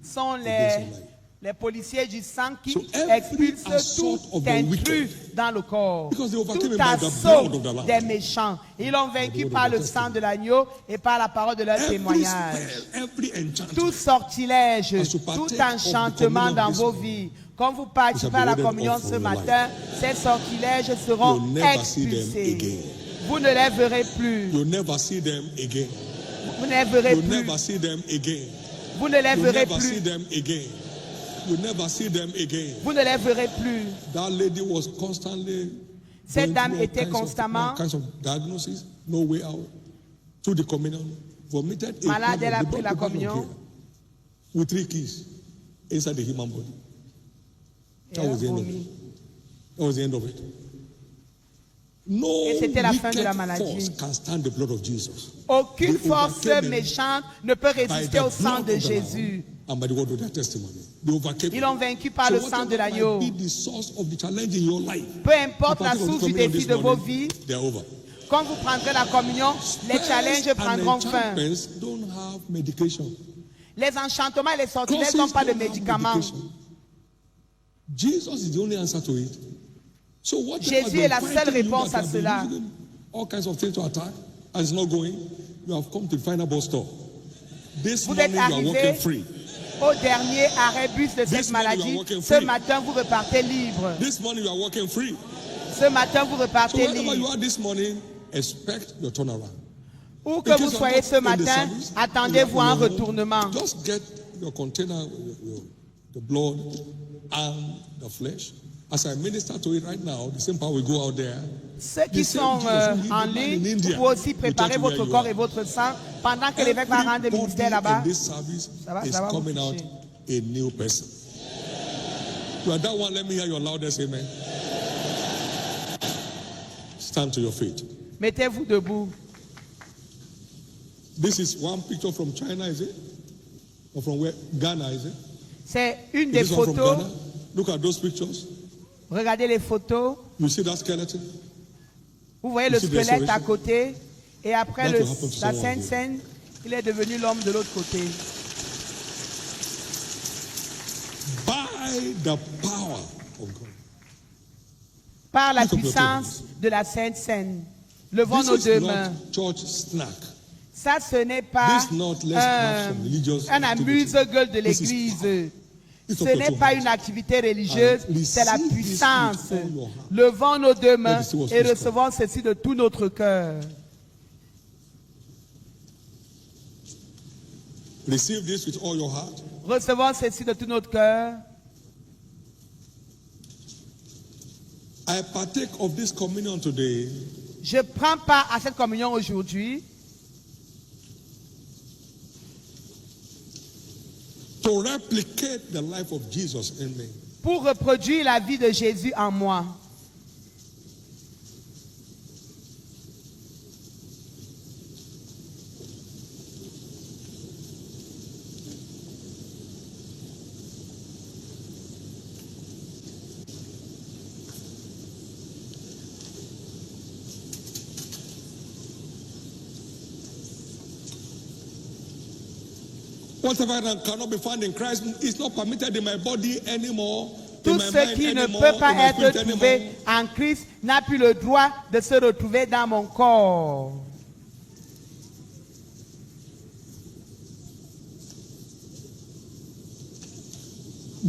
sont against your life. les policiers du sang qui So every expulsent assault tout of the intrus wicked, dans le corps. because they overcame Tout him by the assaut blood of the Lamb. des méchants. Ils l'ont vaincu par le sang de l'agneau et par la parole de leur every témoignage. spell, every enchantment. Tout sortilège, As you partake tout of the enchantement communion dans this vos morning, vies. Quand vous participez à la warded communion off ce for your matin, ces sortilèges seront You'll never see them expulsés. again. Vous ne les verrez plus. You'll never see them again. Vous ne les verrez You'll plus. never see them again. Vous ne les You'll verrez never see plus. them again. You'll never see them again. Vous ne les verrez plus. That lady was constantly Cette going dame through all était kinds of- constamment all kinds of diagnoses, no way out. Through the communion, vomited a malade, quart elle a of the pris blood la to come communion. here with 3 keys inside the human body. Et That elle was the end of vomit. it. That was the end of it. No Et c'était la fin de la wicked maladie. force can stand the blood of Jesus. Aucune They force overcame him méchante ne peut by résister the au sang blood de of the Lamb Jésus. and by the word of their testimony. They overcame Ils him. l'ont vaincu par le sang de whatever l'agneau. might be the source of the challenge in your life, Peu importe you la partake of the source du communion défi this de vos morning, vies, they're over. quand vous prendrez la communion, les challenges Spells and prendront fin. enchantments don't have medication. Les enchantements et les sortilèges Causes n'ont pas de don't have médicaments. medication. Jesus is the only answer to it. So whatever Jésus they're est la seule fighting you réponse that à have been cela. using all kinds of things to attack and it's not going, you have come to the final bus stop. This Vous morning êtes you are arrivé walking free. au dernier arrêt bus de This cette morning you maladie. are walking Ce free. matin, vous repartez libre. This morning you are walking free. Ce matin, vous So repartez wherever you libre. are this morning, expect your turnaround. Où In que case vous you are soyez not ce in the matin, service, attendez-vous you un are home, retournement. Just get your container, the blood and the flesh. As I minister to it right now, the same power will go out there. Ceux qui The same sont Jesus who healed en the man in ligne, India vous pouvez aussi will préparer touch where votre you corps are. et votre sang pendant que l'évêque va rendre le ministère Everybody là-bas. in this service Ça va is vous coming out toucher. a new person. You are that one, let me hear your loudest amen. Stand to your feet. Mettez-vous debout. This is one picture from China, is it? Or from where? Ghana, is it? C'est une Is des this one from photos. Ghana? Look at those pictures. Regardez les photos. You see that skeleton? Vous voyez le You see the squelette à restoration? côté. Et après That will happen to la someone Sainte here. Seine, il est devenu l'homme de l'autre côté. By the power of God. Par la Lift up your puissance de la Sainte Seine. Levons This nos is deux not mains. church snack. Ça, ce n'est pas This not let's have some religious un activity. amuse-gueule de This is l'église. Lift Ce up your n'est two pas hands. une activité religieuse, And c'est la receive this puissance. with all your heart. Levons nos deux mains Let me see what's et this recevons ceci de tout notre cœur. Receive this with all your heart. Recevons ceci de tout notre cœur. I partake of this communion today Je prends part à cette communion aujourd'hui to replicate the life of Jesus in me. pour reproduire la vie de Jésus en moi. Whatever that cannot be found in Christ is not permitted in my body anymore. Tout ce qui ne peut pas être trouvé en Christ n'a plus le droit de se retrouver dans mon corps.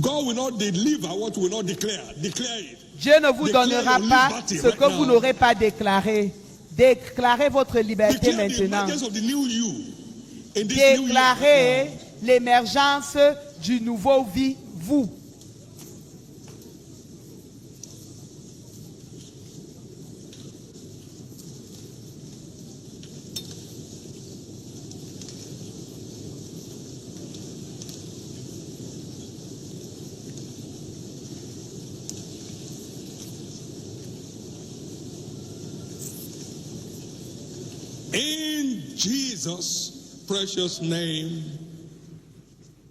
God will not deliver what will not declare. Declare it. Dieu ne vous donnera pas ce que vous n'aurez pas déclaré. Déclarez votre liberté Declare the maintenant. emergence of the new you in this new year. Déclarez l'émergence du nouveau vie, vous. In Jesus' precious name,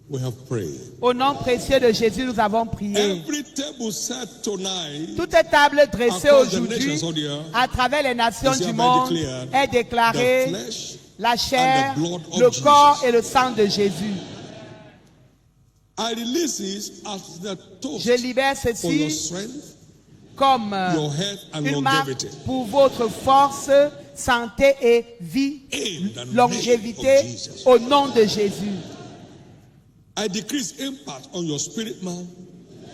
we have prayed. Au nom précieux de Jésus, nous avons prié. Every table set tonight Toute table dressée across the aujourd'hui nations of the earth à travers les nations is du hereby monde declared est déclarée the flesh la chair, and the blood of le corps Jesus. et le sang de Jésus. I release this as the toast Je libère for your ceci strength, comme your health, and une marque longevity. pour votre force, santé et vie, In the name longévité, of Jesus. au nom de Jésus. I decrease impact on your spirit man.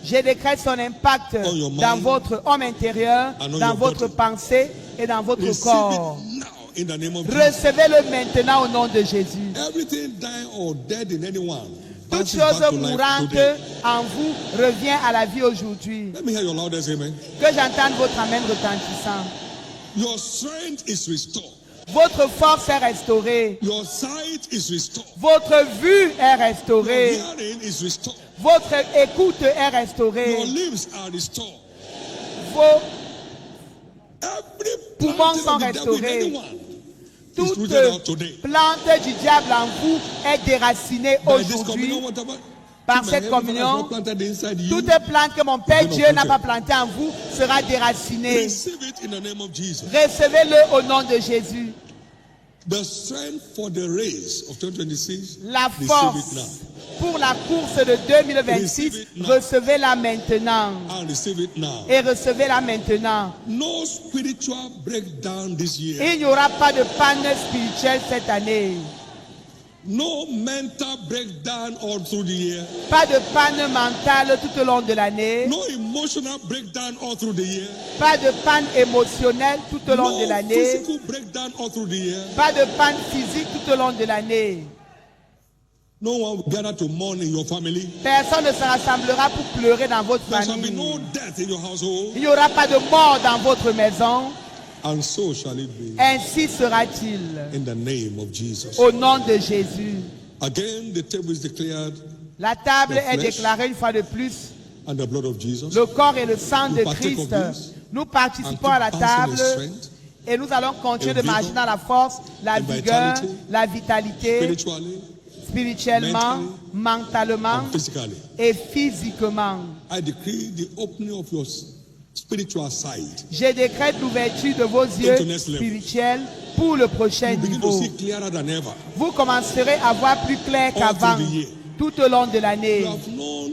Je décrète son impact On your mind dans votre homme intérieur, and on dans your votre body. pensée et dans votre Receive corps. it now in the name of Jesus. Recevez-le maintenant au nom de Jésus. Everything dying or dead in anyone Toute bounces back chose to life mourante today. en vous revient à la vie aujourd'hui. Let me hear your loudest amen. Que j'entende votre amen retentissant. Your strength is restored. Votre force est restaurée. Your sight is restored. Votre vue est Your restaurée. hearing is restored. Votre écoute est Your restaurée. limbs are restored. Vos Every poumons planting sont of the devil in restaurés. anyone is Toute rooted out today. plante du diable en vous est déracinée By this aujourd'hui. communion, whatever Par my cette heavenly Father has communion, not planted inside you, toute plante que mon Père It's Dieu not n'a pas planted. plantée en vous sera déracinée. receive it in the name of Jesus. Recevez-le au nom de Jésus. The strength for the race of 2026, La receive it force now. pour la course de 2026, Receive it now. recevez-la maintenant. And receive it now. Et recevez-la maintenant. No spiritual breakdown this year. Il n'y aura pas de panne spirituelle cette année. No mental breakdown all through the year. Pas de panne mentale tout au long de l'année. No emotional breakdown all through the year. Pas de panne émotionnelle tout au long de No l'année. physical breakdown all through the year. Pas de panne physique tout au long de l'année. No one will gather to mourn in your family. Personne ne se rassemblera pour pleurer dans votre There shall be famille. no death in your household. Il n'y aura pas de mort dans votre maison. And so shall it be Ainsi sera-t-il. in the name of Jesus. Au nom de Jésus. Again, the table is declared La table The est flesh. déclarée une fois de plus. and the blood of Jesus. Le corps et le sang We de partake Christ. of this Nous and participons keep à la passing table the strength et nous allons continuer and de marcher vigor dans la force, la and vigueur, vitality, la vitalité, spiritually spirituellement, mentalement and physically. et physiquement. I decree the opening of your spiritual sight. Je décrète l'ouverture de vos yeux Into next level. spirituels pour le prochain You begin to niveau. see clearer than ever. Vous commencerez à voir plus clair All qu'avant, through the year. tout au long de l'année. You have known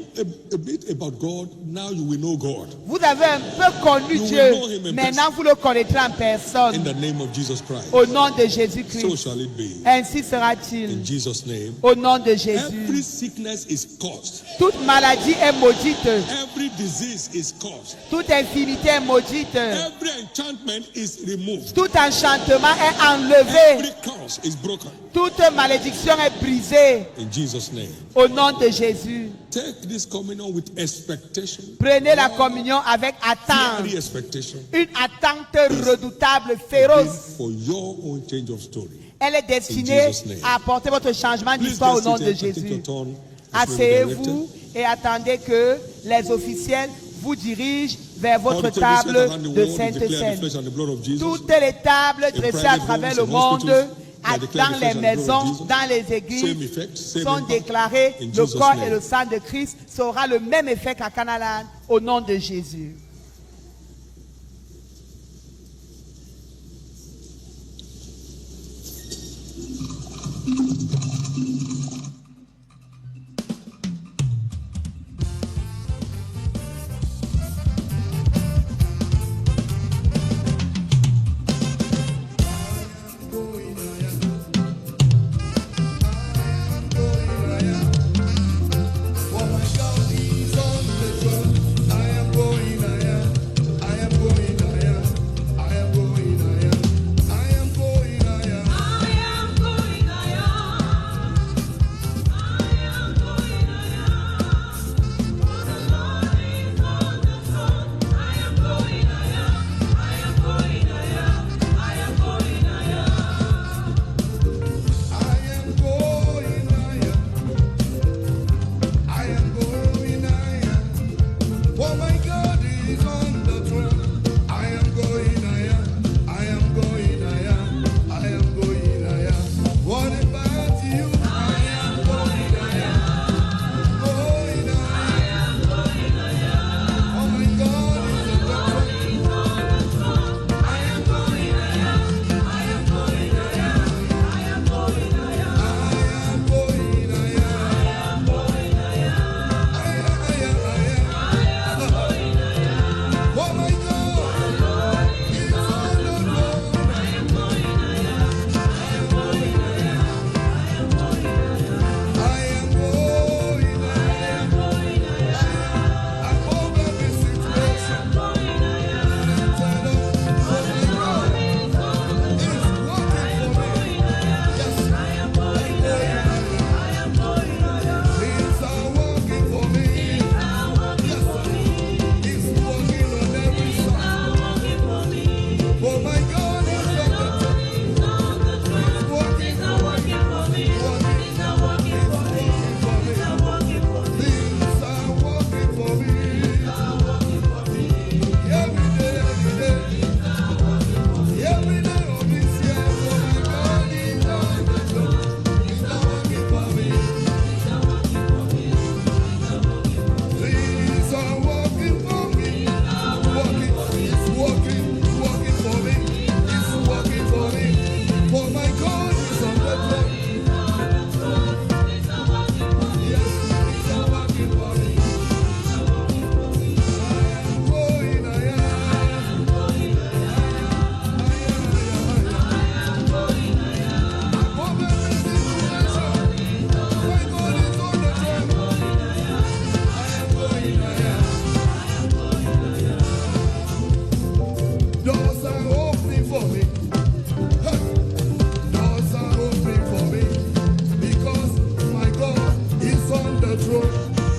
a bit about God. Now you will know God. Vous avez un peu connu You will Dieu. know him in Maintenant, vous le connaîtrez en In personne. the name of Jesus Christ. Au nom de So Jésus-Christ. shall it be. Ainsi In sera-t-il. Jesus' name. Au nom de Every Jésus. sickness is caused. Toute maladie est maudite. Every disease is caused. Toute infirmité est maudite. Every enchantment is removed. Tout enchantement est enlevé. Every curse is broken. Toute malédiction est brisée. In Jesus' name. Au nom de Jésus. Take this communion with expectation. Prenez la communion avec attente. Fiery expectation. Une attente redoutable, féroce. For your own change of story. Elle est destinée In Jesus' name. à apporter votre changement Please d'histoire au get nom de seated and take Jésus. your turn as we be Asseyez-vous directed. et attendez que les officiels vous dirigent vers All votre the tables set table around the de world, we Sainte declare the Seine. flesh and the blood of Jesus. Toutes les tables dressées à private travers homes le and monde, hospitals, they declare dans the flesh les and the blood of maisons, Jesus. dans les Same églises, effect, same sont impact. déclarés. In Le Jesus' corps name. et le sang de Christ sera le même effet qu'à Canaan au nom de Jésus.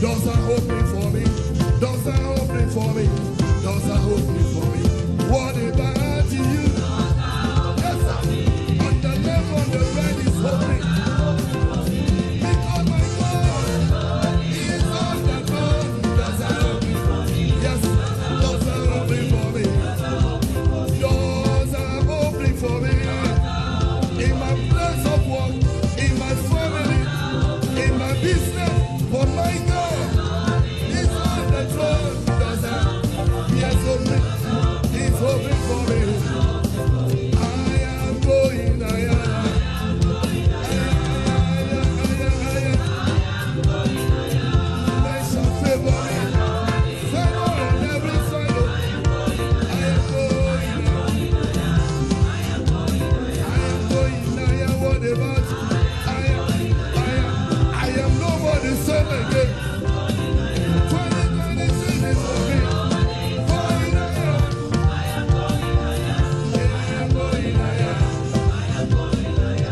Doors are opening for me. Doors are opening for me. Doors are opening for me. What about you? Yes, sir. On the left, on the right is opening. Because my God is on the throne. Doors are opening for me. Yes, doors are opening for me. Doors are opening for me. In my place of work, in my family, in my business, for my God is on the throne. Doors are, yes, opening. It's open for me. I am going, I am. They shall favor me. Favor on every side. I am going, I am what about? I am no more the same again. 2026 is for me.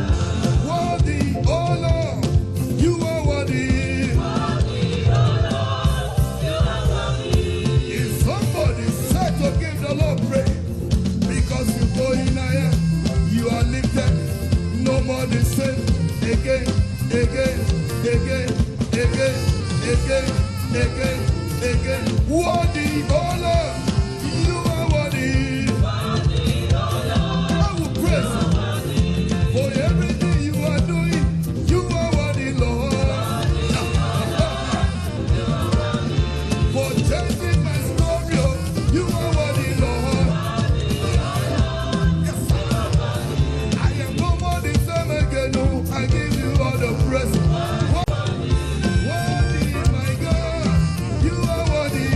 Worthy, oh Lord, you are worthy. If somebody said to give the Lord praise, because you go in higher, you are lifted, no more the same. Again, again, again, again, again, again, again. Worthy, oh Lord, you are worthy. I will praise you. For everything you are doing, you are worthy, Lord. For changing my story, you are worthy, Lord. Yes, I am no more the same again. No, I give you all the praise. Worthy, my God, you are worthy.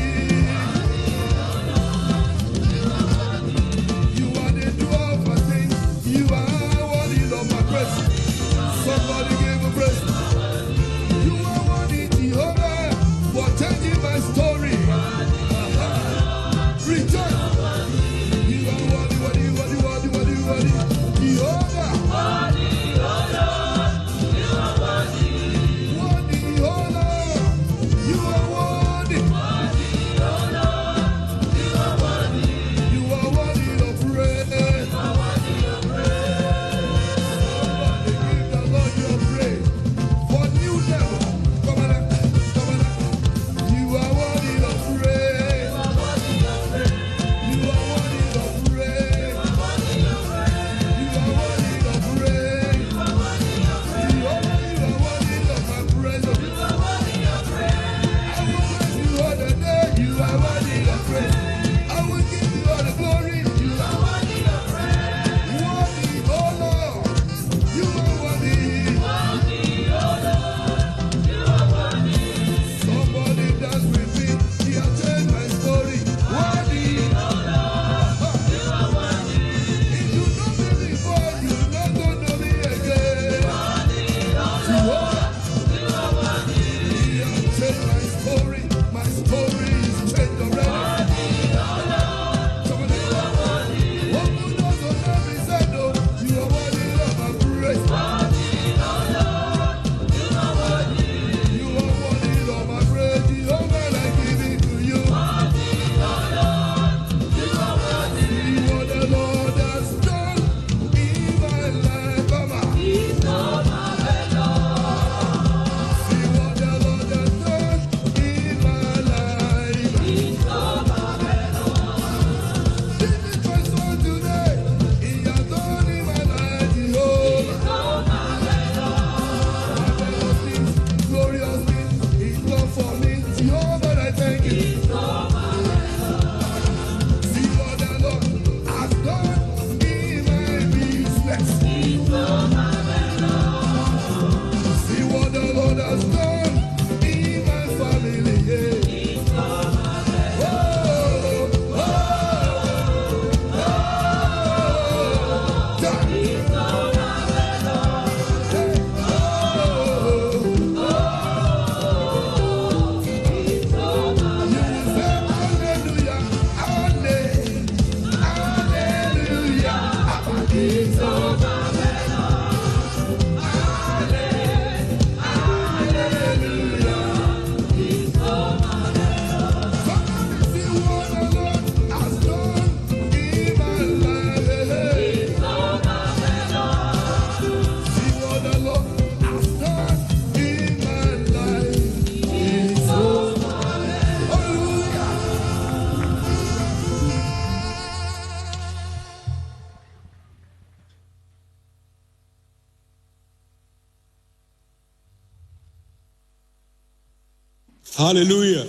Hallelujah.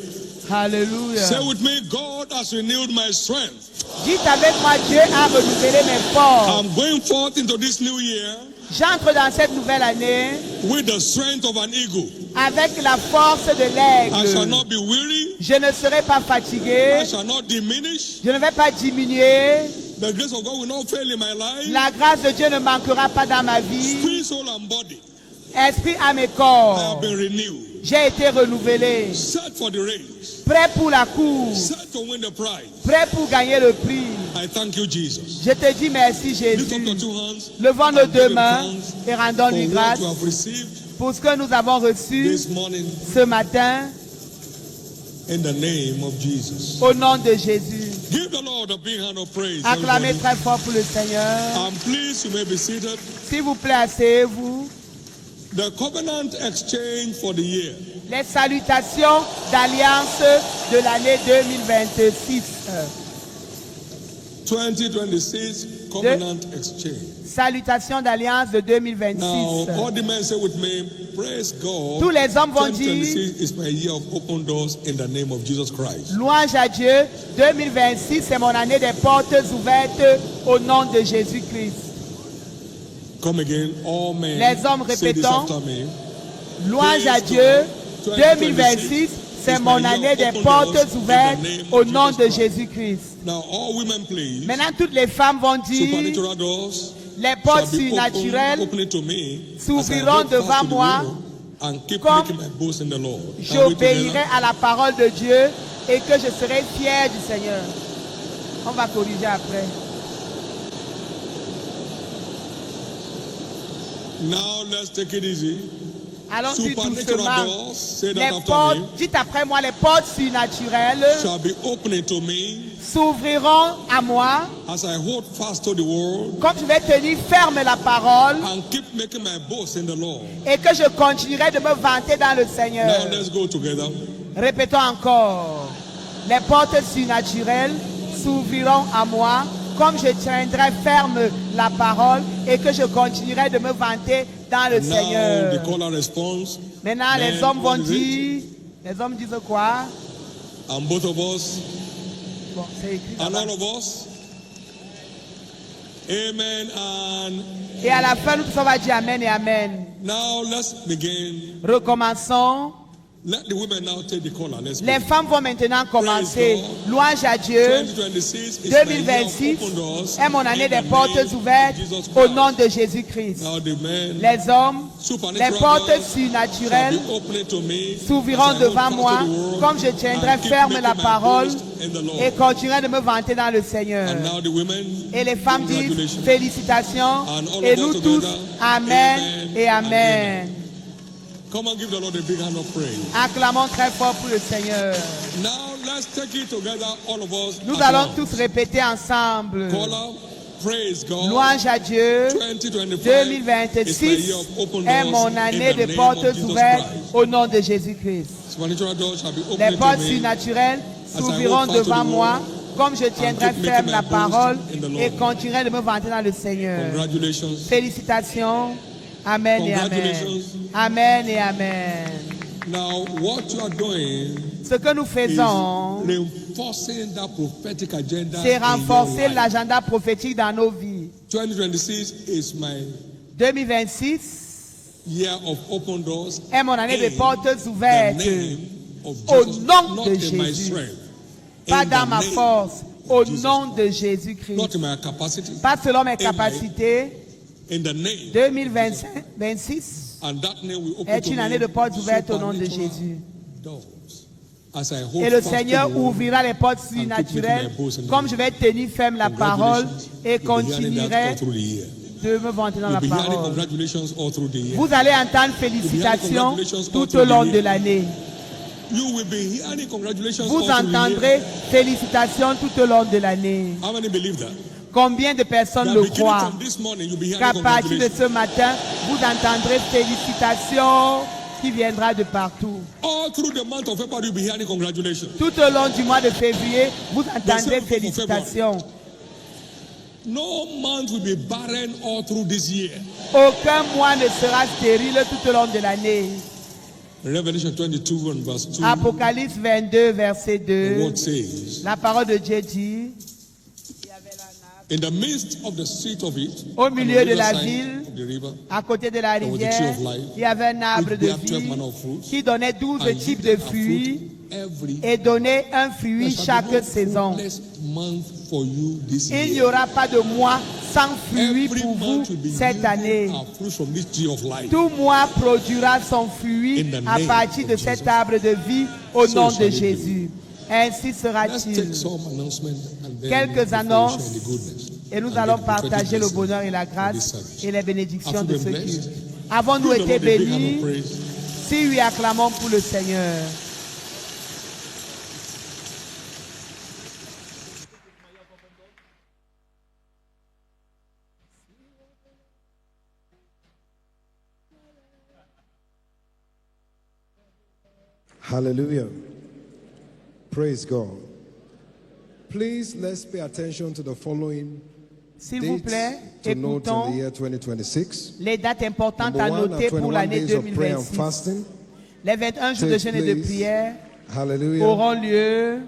Alléluia. Say with me, God has renewed my strength. Dites avec moi, Dieu a renouvelé mes forces. I'm going forth into this new year J'entre dans cette nouvelle année with the strength of an eagle. avec la force de I shall l'aigle. not be weary. Je ne serai pas fatigué. I shall not diminish. Je ne vais pas diminuer. The grace of God will not fail in my life. La grâce de Dieu ne manquera pas dans ma vie. Spirit, soul, and body. Esprit, âme et I have corps. been renewed. J'ai été renouvelé. Set for the race. Prêt pour la course. Set to win the prize. Prêt pour gagner le prix. I thank you, Jesus. Je te dis merci, Lift up Jésus. your 2 hands. Levons nos and give 2 him mains thanks et for rendons-lui what grâce you have received pour ce que nous avons reçu this morning ce matin in the name of Jesus. au nom de Jésus. Give the Lord a big hand of praise. Acclamez everybody. très fort pour le Seigneur. I'm pleased you may be seated. S'il vous plaît, asseyez-vous. The covenant exchange for the year. Les salutations d'alliance de l'année 2026. 2026 covenant exchange. Salutations d'alliance de 2026. Now, all the men say with me, praise God. Tous les hommes vont dire, 2026 is my year of open doors in the name of Jesus Christ. louange à Dieu, 2026 c'est mon année des portes ouvertes au nom de Jésus-Christ. Come again, all men. Les hommes say this répétons, after me. louange à Dieu, 2026 c'est mon année des portes ouvertes au nom de Jésus-Christ. Now, all women, please. Maintenant, toutes les femmes vont dire, Supernatural doors les portes shall be surnaturelles opening to me s'ouvriront as I hold devant fast to the moi wheel and keep comme making my boast in the Lord. Can we j'obéirai together? à la parole de Dieu et que je serai fier du Seigneur. On va corriger après. Now let's take it easy. Allons-y Supernatural doucement. doors, say that Les after portes, me, dites après moi, les portes surnaturelles shall be opening to me s'ouvriront à moi as I hold fast to the word comme je vais tenir ferme la parole and keep making my boast in the Lord. et que je continuerai de me vanter dans le Seigneur. Now let's go together. Répétons encore. Les portes surnaturelles s'ouvriront à moi comme je tiendrai ferme la parole et que je continuerai de me vanter dans le Now the Seigneur. caller responds, Maintenant, les Men, hommes vont what is it? dire, les hommes disent quoi? and both of us, Bon, c'est écrit and là-bas. all of us. Amen. And Et à la fin, nous tous on va dire Amen et Amen. now let's begin. Recommençons. Let the women now take the caller. Let's Les go. femmes vont maintenant commencer. Louange à Dieu. 2026 is my year of 2026 open doors est mon année in des the portes name of ouvertes Jesus au Christ. nom de Jésus-Christ. Now the men Les hommes, supernatural les portes doors shall surnaturelles be opening to me s'ouvriront as I hold devant fast moi to the word comme je tiendrai and keep ferme making la my parole boast in the Lord. et continuerai de me vanter dans le Seigneur. And now the women, Et les femmes disent congratulations. félicitations And all et of nous us tous together, Amen amen et and Amen. Come on, give the Lord a big hand of praise. Acclamons très fort pour le Seigneur. Now let's take it together, all of us. Nous at allons once. tous répéter ensemble. Caller, praise God. Louange à Dieu. 2026 2026 est mon année de portes ouvertes au nom de Jésus-Christ. Supernatural doors shall be Les opening portes to me surnaturelles s'ouvriront devant moi comme je tiendrai ferme la parole et continuerai de me vanter dans le Seigneur. Congratulations. Félicitations. Amen et Amen. Congratulations. Amen et Amen. Now, what you are doing Ce que nous is faisons, reinforcing that prophetic agenda. c'est in your renforcer life. l'agenda prophétique dans nos vies. 2026 is my 2026 year of open doors. est mon année de in portes the ouvertes. name of Au Jesus. nom Not de in my Jésus. strength. Pas In dans the ma name force, au of Jesus. nom de Jésus-Christ. Not in my capacity. Pas selon mes In my- capacités. In the name. 2026 And that name will open est to une me année de portes ouvertes au nom de supernatural Jésus. doors. As I hold Et le fast to Seigneur the word, ouvrira les portes keep surnaturelles making my boast in the comme Lord. je vais tenir ferme la parole congratulations. et You'll be hearing that continuerai all through the year. de me vanter dans You'll la be hearing parole. congratulations all through the year. Vous allez entendre félicitations tout au long de l'année. You will be hearing congratulations Vous all through the year. entendrez félicitations tout au long de l'année. How many believe that? Combien de personnes That le beginning croient? from this morning, you'll be hearing Qu'à partir de congratulations. ce matin, vous entendrez félicitations qui viendra de partout. All through the month of February, you'll be hearing congratulations. Tout au long du mois de février, vous entendrez month of félicitations. No month will be barren all through this year. Aucun mois ne sera stérile tout au long de l'année. Revelation 22 and verse 2, Apocalypse 22, verset the 2. word says, La parole de Dieu dit, in the midst of the street of it, au on the milieu de river la side ville, of the river, à côté de la was the tree rivière, of life, il y avait un arbre which de bare 12 vie manner of fruits, qui donnait 12 and types de yielded a fruits fruit every et donnait un fruit There shall chaque be no saison. fruitless month for you this Il n'y year. aura pas de mois sans fruits Every pour vous month will be cette année. yielding a fruit from this tree of life. Tout mois produira son fruit In the à name partir de of cet Jesus. arbre de vie au So nom shall de it be. Jésus. Ainsi Let's sera-t-il. take some announcement and then Quelques before we annonces, share the goodness. et nous And allons the prophetic partager le blessing bonheur et la of this grâce service. et les bénédictions Have de you ce been culte. blessed? Avons-nous Give the été Lord a big hand of bénis? praise. Si oui, acclamons pour le Seigneur. Hallelujah. Praise God. Please, let's pay attention to the following S'il vous dates plaît, to note in the écoutons year 2026. les dates importantes Number à one, noter our pour 21 l'année days of prayer and 2026. fasting Les 21 jours de takes jeûne et de place, prière hallelujah, auront lieu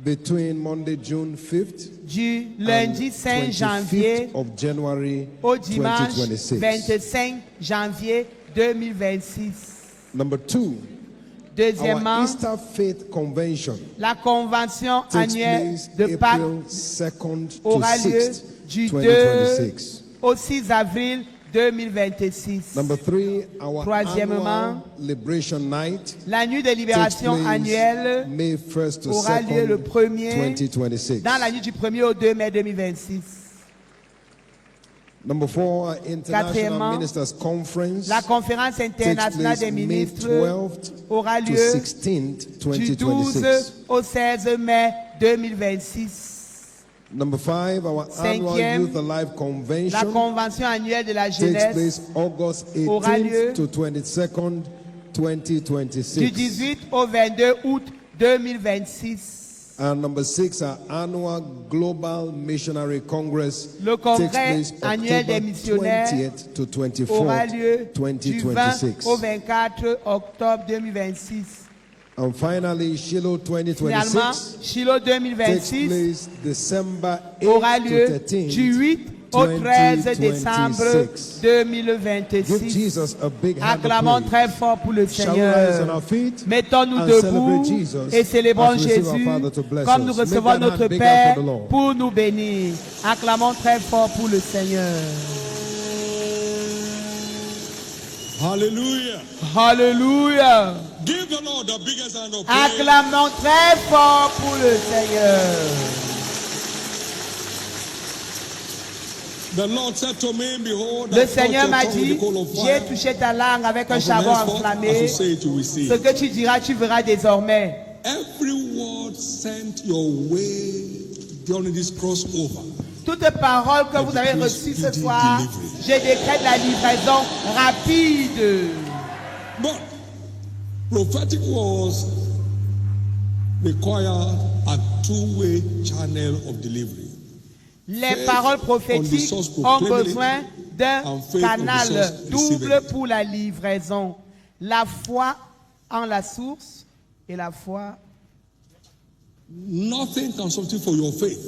between Monday, June 5th du lundi and 5 janvier 25th of January au dimanche 2026. 25 janvier 2026. Number two, Deuxièmement, our Easter Faith Convention la convention takes annuelle place de Pâques April 2nd to aura lieu 6th, du 2 2026. au 6 avril 2026. Number three, our Troisièmement, annual Liberation Night la nuit de takes libération place annuelle May 1st to aura lieu 2nd, le 1er 2026. dans la nuit du 1er au 2 mai 2026. Number four, our International Quatrièmement, Ministers Conference La conférence takes internationale place des May ministres 12th aura to lieu 16th, du 12 2026. au 16 mai 2026. Number five, our annual Cinquième, Youth Alive La Convention convention annuelle de la takes jeunesse place August aura lieu 18th to 22nd, du 2026. 18 au 22 août 2026. And number six, our annual Global Missionary Congress Le takes congrès place annuel des October missionnaires 20th to aura 24th, lieu du 20 2026. au 24 octobre 2026. And finally, Shiloh Finalement, 2026 Shiloh takes 2026 place December aura 8th lieu to 13th, du 8 au 13 décembre 2026. Give 2026. Jesus a big hand Acclamons of très praise. fort pour le Shall we rise on Seigneur. our feet Mettons-nous and debout celebrate Jesus et célébrons as we receive our Jésus Father to bless comme us. nous Make recevons that hand notre bigger Père for the Lord. pour nous bénir. Acclamons très fort pour le Seigneur. Hallelujah. Alléluia. Give the Lord the biggest hand of praise. Acclamons très fort pour le Seigneur. The Lord said to me, behold, Le I touch Seigneur your m'a tongue with dit, the coal of j'ai fire. touché ta langue avec un And from charbon henceforth, as enflammé. you say it, you will see. Ce que tu diras, tu verras désormais. Every word sent your way during this crossover. Toute parole que vous avez reçue ce soir, je décrète la livraison rapide. But prophetic words require a two-way channel of delivery. Les paroles prophétiques ont besoin d'un canal double pour la livraison. La foi en la source et la foi. Nothing can substitute for your faith.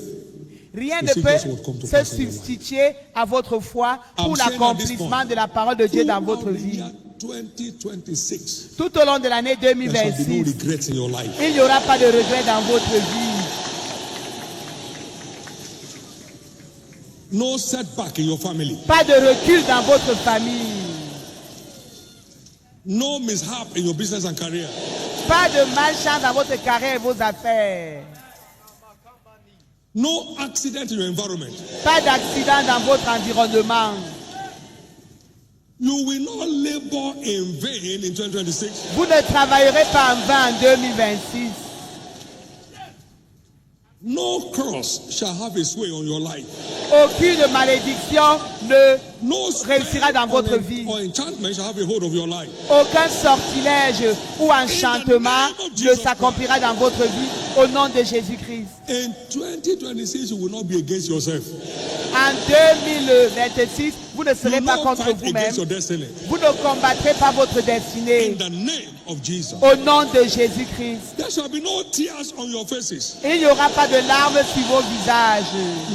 Rien ne peut se substituer à votre foi pour l'accomplissement de la parole de Dieu dans votre vie. 2026. Tout au long de l'année There shall be no 2026, regrets in your life. il n'y aura pas de regret dans votre vie. No setback in your family. Pas de recul dans votre famille. No mishap in your business and career. Pas de malchance dans votre carrière et vos affaires. No accident in your environment. Pas d'accident dans votre environnement. You will not labor in vain in 2026. Vous ne travaillerez pas en vain en 2026. No curse shall have its way on your life. Aucune malédiction ne No réussira dans votre vie. or enchantment shall have a hold of your life. Aucun sortilège ou enchantement ne s'accomplira dans votre vie au nom de Jésus-Christ. In 2026, you will not be against yourself. En 2026, vous ne You serez will pas not contre fight vous-même. against your destiny. Vous ne combattrez pas votre In destinée. the name of Jesus. Au nom de Jésus-Christ. There shall be no tears on your faces. Il n'y aura pas de larmes sur vos visages.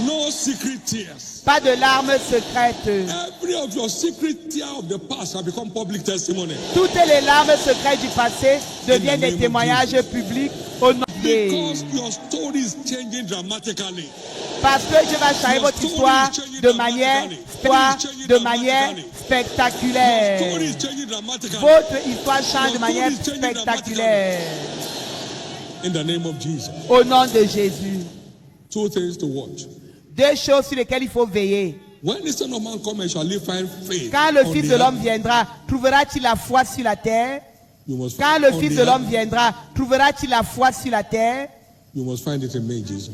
No secret tears. Pas de larmes secrètes. Every of your secret tears of the past have become public testimony. Toutes les larmes secrètes du passé deviennent des témoignages publics au nom de Dieu. Because your story is changing dramatically. Parce que Dieu va changer votre histoire de manière Your spectaculaire. story is changing dramatically. Votre histoire change de manière spectaculaire. In the name of Jesus. Au nom de Jésus. Two things to watch. Deux choses sur lesquelles il faut veiller. When the Son of Man comes, shall he find faith? Quand le on Fils the de l'homme earth? viendra, trouvera-t-il la foi sur la terre? You must Quand find le on Fils the de l'homme earth. viendra, trouvera-t-il la foi sur la terre? You must find it in me, Jesus.